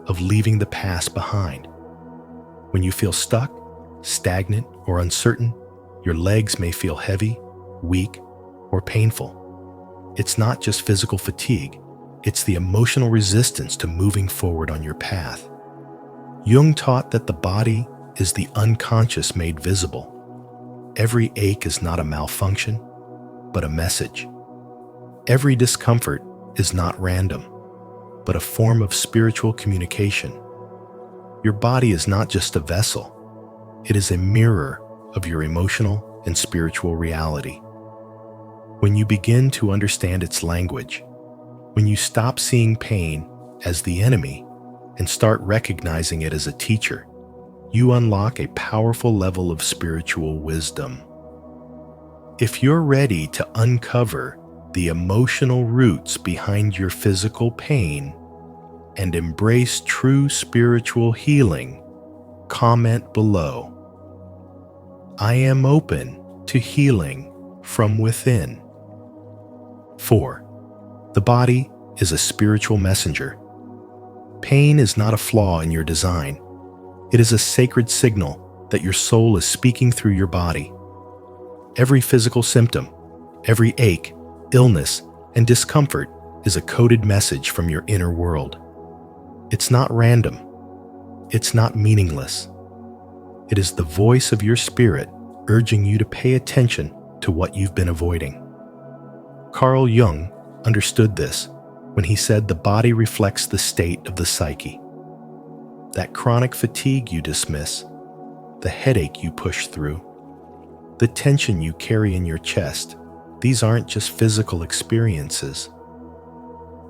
of leaving the past behind. When you feel stuck, stagnant, or uncertain, your legs may feel heavy, weak, or painful. It's not just physical fatigue, it's the emotional resistance to moving forward on your path. Jung taught that the body is the unconscious made visible. Every ache is not a malfunction, but a message. Every discomfort is not random, but a form of spiritual communication. Your body is not just a vessel, it is a mirror of your emotional and spiritual reality. When you begin to understand its language, when you stop seeing pain as the enemy and start recognizing it as a teacher, you unlock a powerful level of spiritual wisdom. If you're ready to uncover the emotional roots behind your physical pain and embrace true spiritual healing, comment below. I am open to healing from within. 4. The body is a spiritual messenger. Pain is not a flaw in your design. It is a sacred signal that your soul is speaking through your body. Every physical symptom, every ache, illness, and discomfort is a coded message from your inner world. It's not random. It's not meaningless. It is the voice of your spirit urging you to pay attention to what you've been avoiding. Carl Jung understood this when he said the body reflects the state of the psyche. That chronic fatigue you dismiss, the headache you push through, the tension you carry in your chest, these aren't just physical experiences.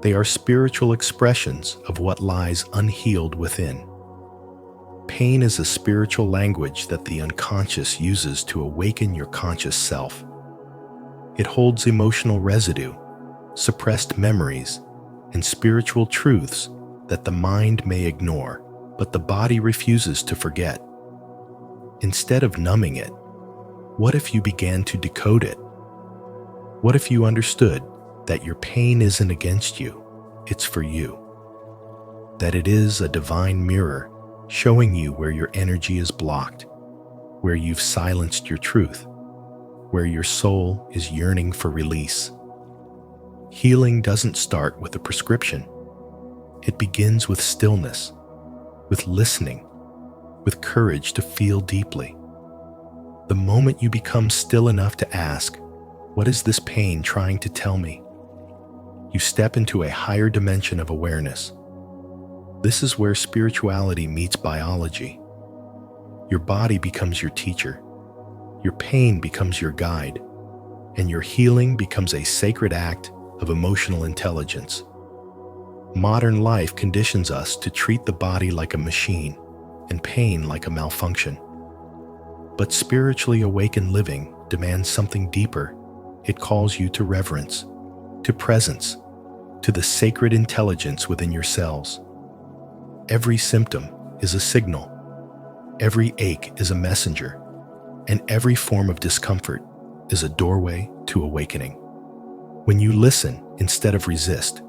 They are spiritual expressions of what lies unhealed within. Pain is a spiritual language that the unconscious uses to awaken your conscious self. It holds emotional residue, suppressed memories, and spiritual truths that the mind may ignore, but the body refuses to forget. Instead of numbing it, What if you began to decode it? What if you understood that your pain isn't against you, it's for you? That it is a divine mirror showing you where your energy is blocked, where you've silenced your truth, where your soul is yearning for release. Healing doesn't start with a prescription. It begins with stillness, with listening, with courage to feel deeply. The moment you become still enough to ask, "What is this pain trying to tell me?" you step into a higher dimension of awareness. This is where spirituality meets biology. Your body becomes your teacher, your pain becomes your guide, and your healing becomes a sacred act of emotional intelligence. Modern life conditions us to treat the body like a machine and pain like a malfunction. But spiritually awakened living demands something deeper. It calls you to reverence, to presence, to the sacred intelligence within your cells. Every symptom is a signal. Every ache is a messenger. And every form of discomfort is a doorway to awakening. When you listen instead of resist,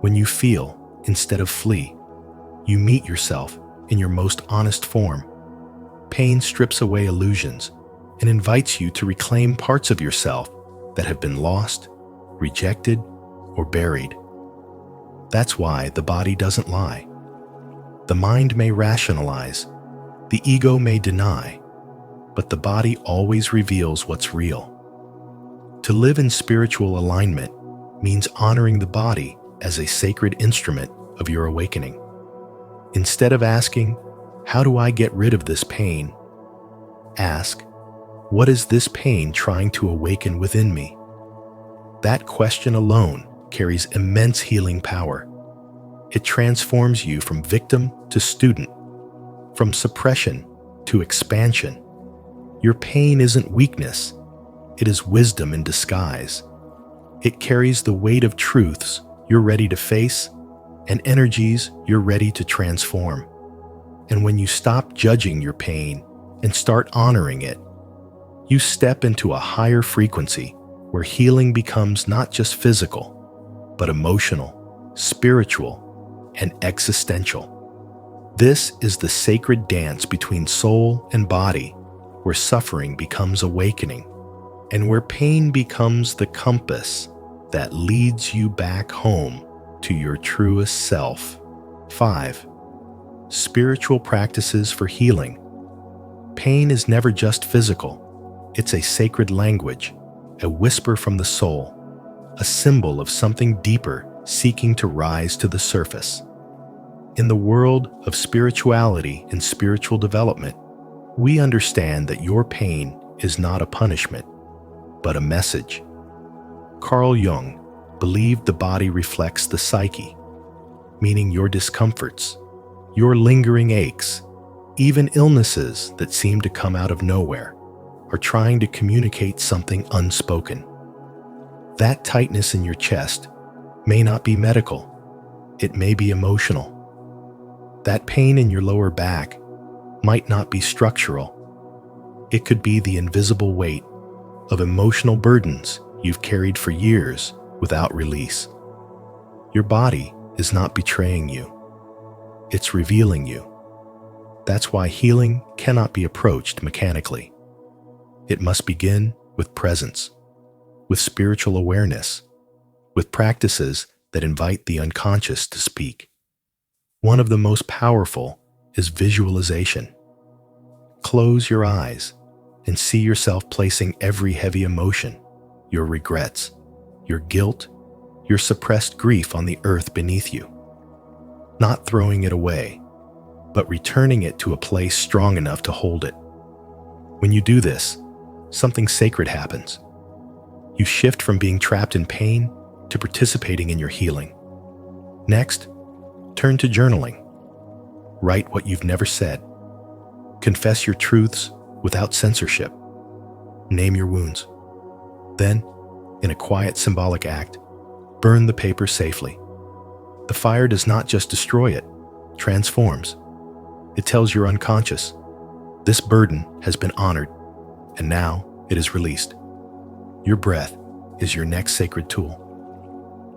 when you feel instead of flee, you meet yourself in your most honest form. Pain strips away illusions and invites you to reclaim parts of yourself that have been lost, rejected, or buried. That's why the body doesn't lie. The mind may rationalize, the ego may deny, but the body always reveals what's real. To live in spiritual alignment means honoring the body as a sacred instrument of your awakening. Instead of asking, "How do I get rid of this pain?" ask, "What is this pain trying to awaken within me?" That question alone carries immense healing power. It transforms you from victim to student, from suppression to expansion. Your pain isn't weakness, it is wisdom in disguise. It carries the weight of truths you're ready to face and energies you're ready to transform. And when you stop judging your pain and start honoring it, you step into a higher frequency where healing becomes not just physical, but emotional, spiritual, and existential. This is the sacred dance between soul and body, where suffering becomes awakening, and where pain becomes the compass that leads you back home to your truest self. 5. Spiritual practices for healing. Pain is never just physical. It's a sacred language, a whisper from the soul, a symbol of something deeper seeking to rise to the surface. In the world of spirituality and spiritual development, we understand that your pain is not a punishment, but a message. Carl Jung believed the body reflects the psyche, meaning your discomforts, your lingering aches, even illnesses that seem to come out of nowhere, are trying to communicate something unspoken. That tightness in your chest may not be medical, it may be emotional. That pain in your lower back might not be structural. It could be the invisible weight of emotional burdens you've carried for years without release. Your body is not betraying you. It's revealing you. That's why healing cannot be approached mechanically. It must begin with presence, with spiritual awareness, with practices that invite the unconscious to speak. One of the most powerful is visualization. Close your eyes and see yourself placing every heavy emotion, your regrets, your guilt, your suppressed grief on the earth beneath you. Not throwing it away, but returning it to a place strong enough to hold it. When you do this, something sacred happens. You shift from being trapped in pain to participating in your healing. Next, turn to journaling. Write what you've never said. Confess your truths without censorship. Name your wounds. Then, in a quiet symbolic act, burn the paper safely. The fire does not just destroy it, transforms. It tells your unconscious, this burden has been honored, And now it is released. Your breath is your next sacred tool.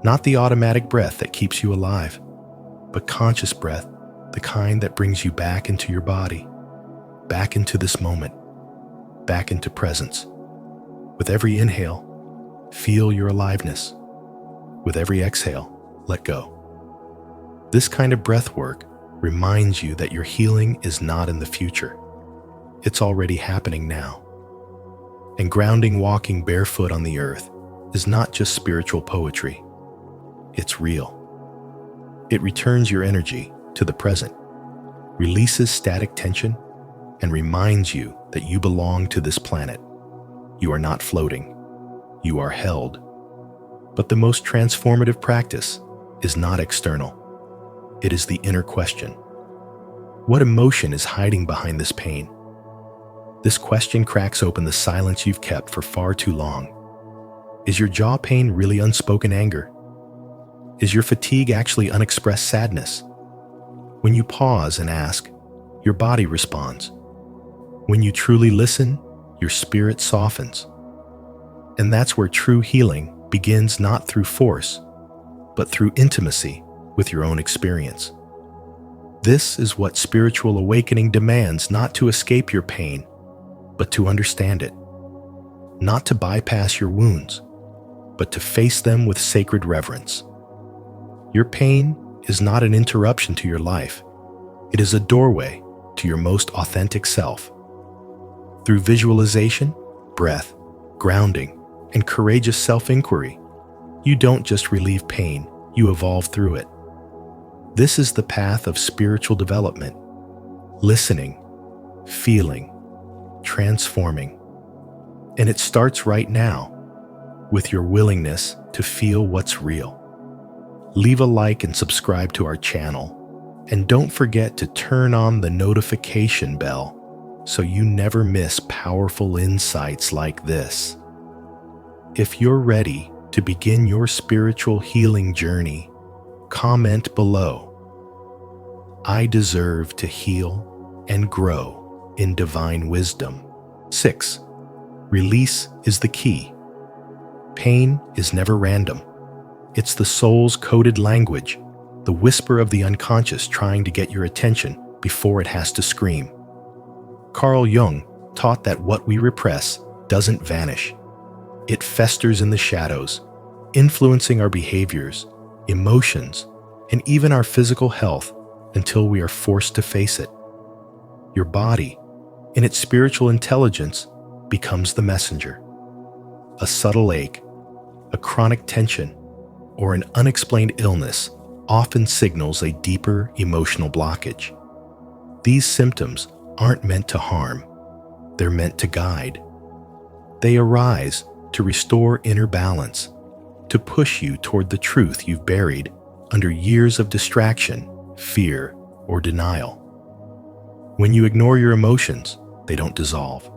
Not the automatic breath that keeps you alive, but conscious breath, the kind that brings you back into your body, back into this moment, back into presence. With every inhale, feel your aliveness. With every exhale, let go. This kind of breath work reminds you that your healing is not in the future. It's already happening now. And grounding walking barefoot on the earth is not just spiritual poetry. It's real. It returns your energy to the present, releases static tension, and reminds you that you belong to this planet. You are not floating. You are held. But the most transformative practice is not external. It is the inner question. What emotion is hiding behind this pain? This question cracks open the silence you've kept for far too long. Is your jaw pain really unspoken anger? Is your fatigue actually unexpressed sadness? When you pause and ask, your body responds. When you truly listen, your spirit softens. And that's where true healing begins, not through force, but through intimacy with your own experience. This is what spiritual awakening demands, not to escape your pain, but to understand it. Not to bypass your wounds, but to face them with sacred reverence. Your pain is not an interruption to your life. It is a doorway to your most authentic self. Through visualization, breath, grounding, and courageous self-inquiry, you don't just relieve pain, you evolve through it. This is the path of spiritual development. Listening, feeling, transforming. And it starts right now with your willingness to feel what's real. Leave a like and subscribe to our channel. And don't forget to turn on the notification bell so you never miss powerful insights like this. If you're ready to begin your spiritual healing journey, comment below. I deserve to heal and grow in divine wisdom. 6. Release is the key. Pain is never random. It's the soul's coded language, the whisper of the unconscious trying to get your attention before it has to scream. Carl Jung taught that what we repress doesn't vanish. It festers in the shadows, influencing our behaviors, emotions, and even our physical health until we are forced to face it. Your body, in its spiritual intelligence, becomes the messenger. A subtle ache, a chronic tension, or an unexplained illness often signals a deeper emotional blockage. These symptoms aren't meant to harm, they're meant to guide. They arise to restore inner balance, to push you toward the truth you've buried under years of distraction, fear, or denial. When you ignore your emotions, they don't dissolve.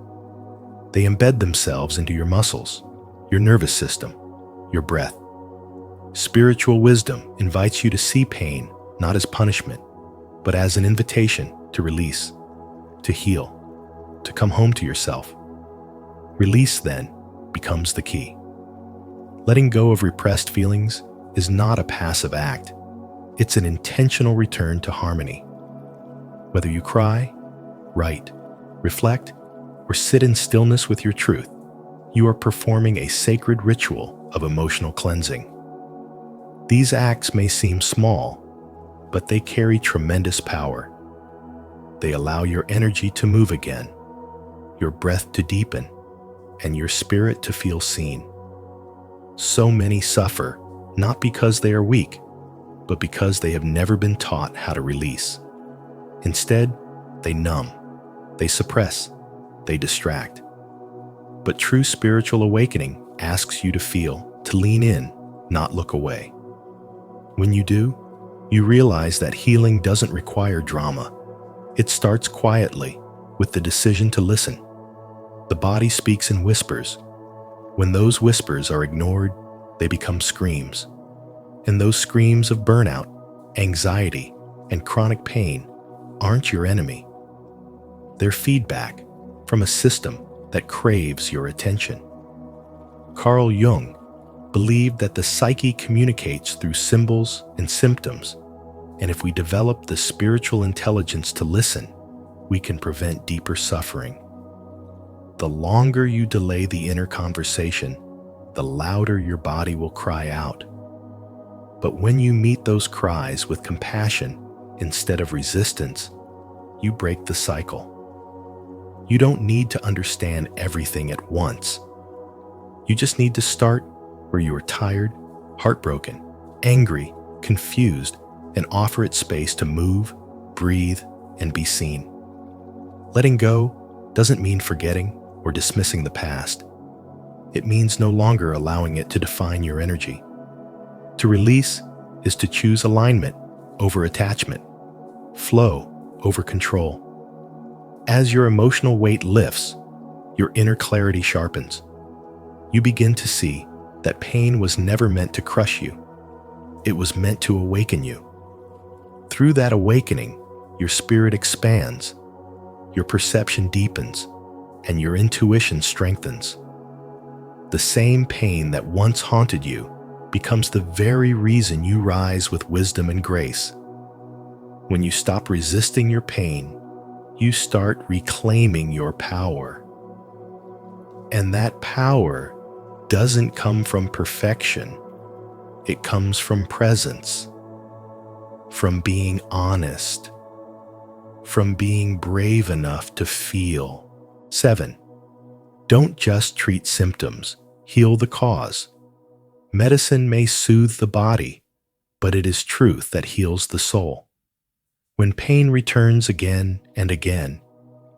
They embed themselves into your muscles, your nervous system, your breath. Spiritual wisdom invites you to see pain not as punishment, but as an invitation to release, to heal, to come home to yourself. Release, then, becomes the key. Letting go of repressed feelings is not a passive act. It's an intentional return to harmony. Whether you cry, write, reflect, or sit in stillness with your truth, you are performing a sacred ritual of emotional cleansing. These acts may seem small, but they carry tremendous power. They allow your energy to move again, your breath to deepen, and your spirit to feel seen. So many suffer, not because they are weak, but because they have never been taught how to release. Instead, they numb, they suppress, they distract. But true spiritual awakening asks you to feel, to lean in, not look away. When you do, you realize that healing doesn't require drama. It starts quietly, with the decision to listen. The body speaks in whispers. When those whispers are ignored, they become screams. And those screams of burnout, anxiety, and chronic pain aren't your enemy. They're feedback from a system that craves your attention. Carl Jung believed that the psyche communicates through symbols and symptoms, and if we develop the spiritual intelligence to listen, we can prevent deeper suffering. The longer you delay the inner conversation, the louder your body will cry out. But when you meet those cries with compassion instead of resistance, you break the cycle. You don't need to understand everything at once. You just need to start where you are tired, heartbroken, angry, confused, and offer it space to move, breathe, and be seen. Letting go doesn't mean forgetting or dismissing the past. It means no longer allowing it to define your energy. To release is to choose alignment over attachment, flow over control. As your emotional weight lifts, your inner clarity sharpens. You begin to see that pain was never meant to crush you. It was meant to awaken you. Through that awakening, your spirit expands, your perception deepens, and your intuition strengthens. The same pain that once haunted you becomes the very reason you rise with wisdom and grace. When you stop resisting your pain, you start reclaiming your power. And that power doesn't come from perfection. It comes from presence, from being honest, from being brave enough to feel. 7. Don't just treat symptoms, heal the cause. Medicine may soothe the body, but it is truth that heals the soul. When pain returns again and again,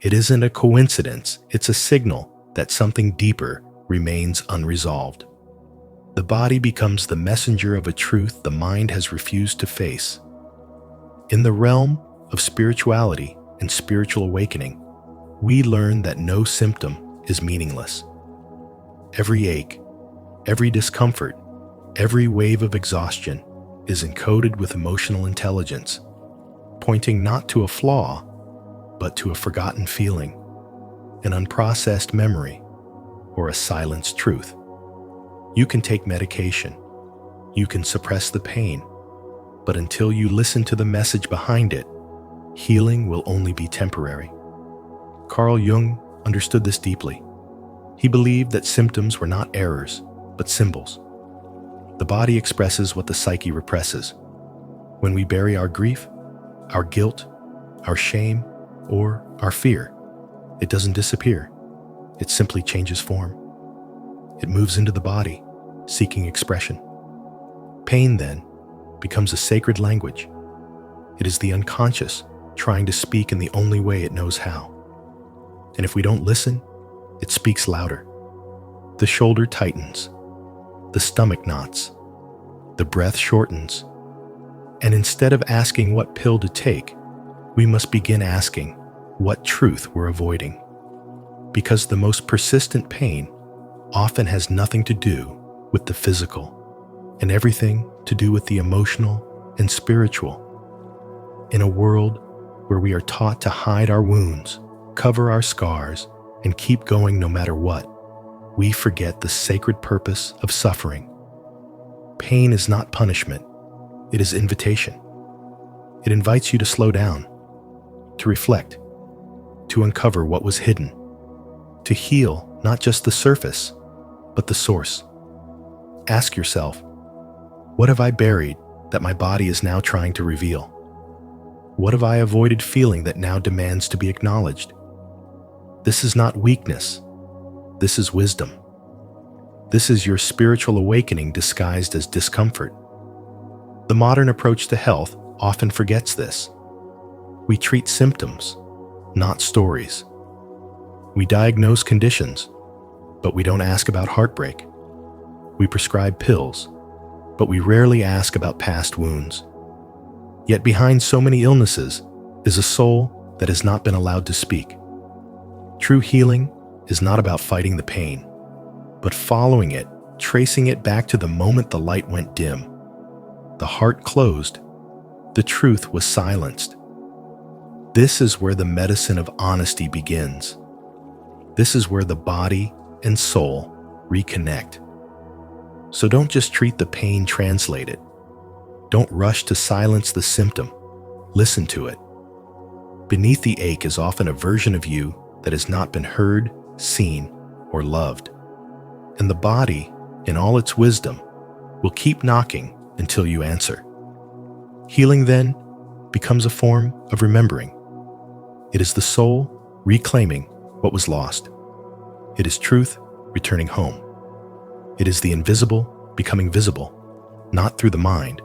it isn't a coincidence, it's a signal that something deeper remains unresolved. The body becomes the messenger of a truth the mind has refused to face. In the realm of spirituality and spiritual awakening, we learn that no symptom is meaningless. Every ache, every discomfort, every wave of exhaustion is encoded with emotional intelligence, pointing not to a flaw, but to a forgotten feeling, an unprocessed memory, or a silenced truth. You can take medication, you can suppress the pain, but until you listen to the message behind it, healing will only be temporary. Carl Jung understood this deeply. He believed that symptoms were not errors, but symbols. The body expresses what the psyche represses. When we bury our grief, our guilt, our shame, or our fear, it doesn't disappear. It simply changes form. It moves into the body, seeking expression. Pain, then, becomes a sacred language. It is the unconscious trying to speak in the only way it knows how. And if we don't listen, it speaks louder. The shoulder tightens, the stomach knots, the breath shortens. And instead of asking what pill to take, we must begin asking what truth we're avoiding. Because the most persistent pain often has nothing to do with the physical and everything to do with the emotional and spiritual. In a world where we are taught to hide our wounds, cover our scars, and keep going no matter what, we forget the sacred purpose of suffering. Pain is not punishment, it is invitation. It invites you to slow down, to reflect, to uncover what was hidden, to heal not just the surface, but the source. Ask yourself, what have I buried that my body is now trying to reveal? What have I avoided feeling that now demands to be acknowledged? This is not weakness. This is wisdom. This is your spiritual awakening disguised as discomfort. The modern approach to health often forgets this. We treat symptoms, not stories. We diagnose conditions, but we don't ask about heartbreak. We prescribe pills, but we rarely ask about past wounds. Yet behind so many illnesses is a soul that has not been allowed to speak. True healing is not about fighting the pain, but following it, tracing it back to the moment the light went dim. The heart closed, the truth was silenced. This is where the medicine of honesty begins. This is where the body and soul reconnect. So don't just treat the pain, translate it. Don't rush to silence the symptom. Listen to it. Beneath the ache is often a version of you that has not been heard, seen, or loved. And the body, in all its wisdom, will keep knocking until you answer. Healing then becomes a form of remembering. It is the soul reclaiming what was lost. It is truth returning home. It is the invisible becoming visible, not through the mind,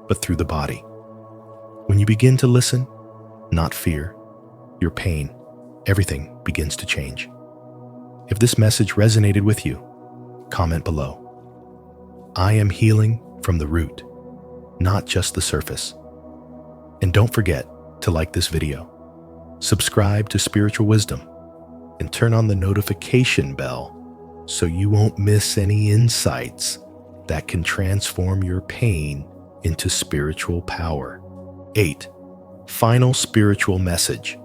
but through the body. When you begin to listen, not fear, your pain, everything begins to change. If this message resonated with you, comment below. I am healing from the root, not just the surface. And don't forget to like this video, subscribe to Spiritual Wisdom, and turn on the notification bell so you won't miss any insights that can transform your pain into spiritual power. 8. Final spiritual message.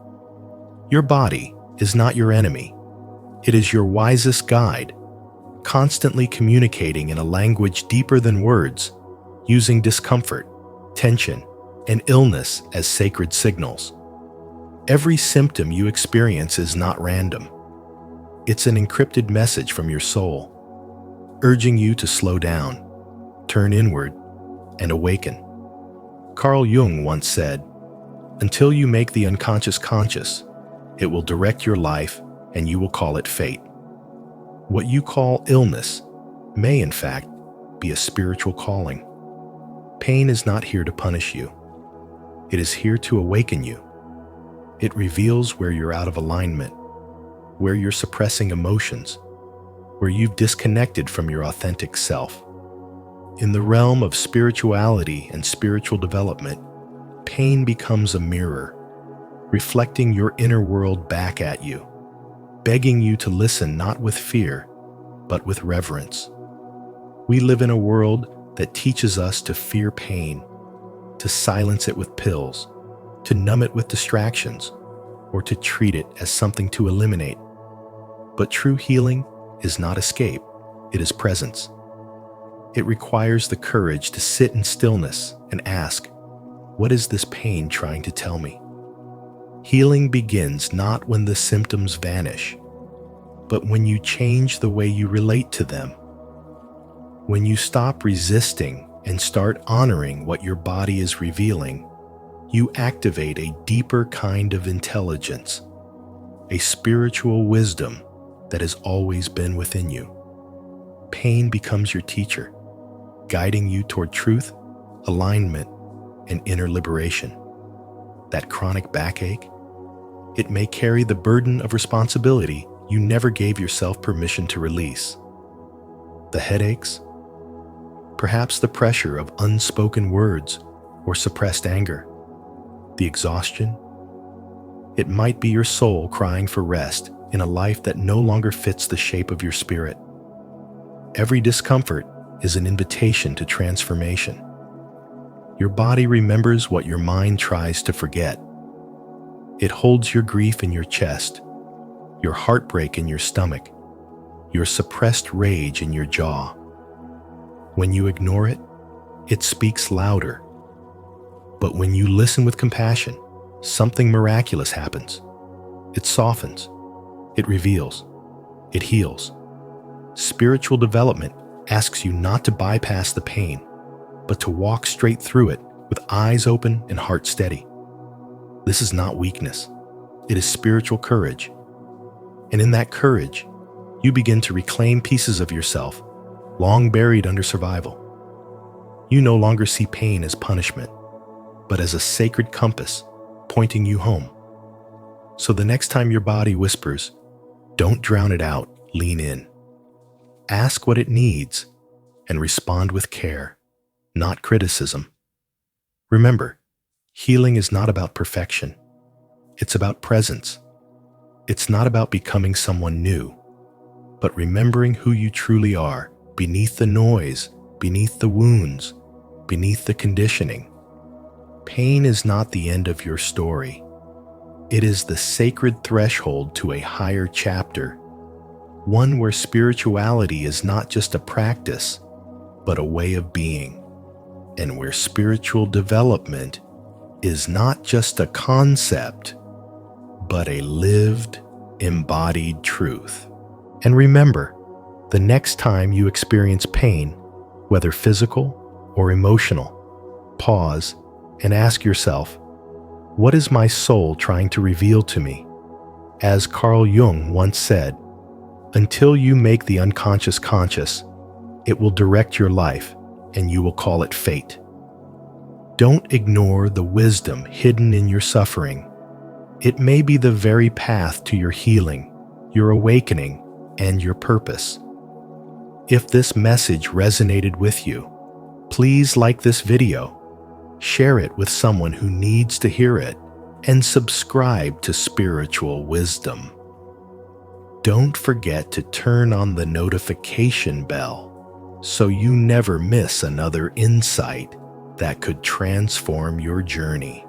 Your body is not your enemy. It is your wisest guide, constantly communicating in a language deeper than words, using discomfort, tension, and illness as sacred signals. Every symptom you experience is not random. It's an encrypted message from your soul, urging you to slow down, turn inward, and awaken. Carl Jung once said, "Until you make the unconscious conscious, it will direct your life and you will call it fate." What you call illness may, in fact, be a spiritual calling. Pain is not here to punish you. It is here to awaken you. It reveals where you're out of alignment, where you're suppressing emotions, where you've disconnected from your authentic self. In the realm of spirituality and spiritual development, pain becomes a mirror, reflecting your inner world back at you, begging you to listen not with fear, but with reverence. We live in a world that teaches us to fear pain, to silence it with pills, to numb it with distractions, or to treat it as something to eliminate. But true healing is not escape, it is presence. It requires the courage to sit in stillness and ask, what is this pain trying to tell me? Healing begins not when the symptoms vanish, but when you change the way you relate to them. When you stop resisting and start honoring what your body is revealing, you activate a deeper kind of intelligence, a spiritual wisdom that has always been within you. Pain becomes your teacher, guiding you toward truth, alignment, and inner liberation. That chronic backache, it may carry the burden of responsibility you never gave yourself permission to release. The headaches, perhaps the pressure of unspoken words or suppressed anger. The exhaustion, it might be your soul crying for rest in a life that no longer fits the shape of your spirit. Every discomfort is an invitation to transformation. Your body remembers what your mind tries to forget. It holds your grief in your chest, your heartbreak in your stomach, your suppressed rage in your jaw. When you ignore it, it speaks louder. But when you listen with compassion, something miraculous happens. It softens, it reveals, it heals. Spiritual development asks you not to bypass the pain, but to walk straight through it with eyes open and heart steady. This is not weakness. It is spiritual courage. And in that courage, you begin to reclaim pieces of yourself long buried under survival. You no longer see pain as punishment, but as a sacred compass pointing you home. So the next time your body whispers, don't drown it out, lean in. Ask what it needs and respond with care, not criticism. Remember, healing is not about perfection. It's about presence. It's not about becoming someone new, but remembering who you truly are beneath the noise, beneath the wounds, beneath the conditioning. Pain is not the end of your story. It is the sacred threshold to a higher chapter one where spirituality is not just a practice, but a way of being, and where spiritual development is not just a concept, but a lived, embodied truth. And remember, the next time you experience pain, whether physical or emotional, pause and ask yourself, what is my soul trying to reveal to me? As Carl Jung once said, until you make the unconscious conscious, it will direct your life and you will call it fate. Don't ignore the wisdom hidden in your suffering. It may be the very path to your healing, your awakening, and your purpose. If this message resonated with you, please like this video, share it with someone who needs to hear it, and subscribe to Spiritual Wisdom. Don't forget to turn on the notification bell so you never miss another insight that could transform your journey.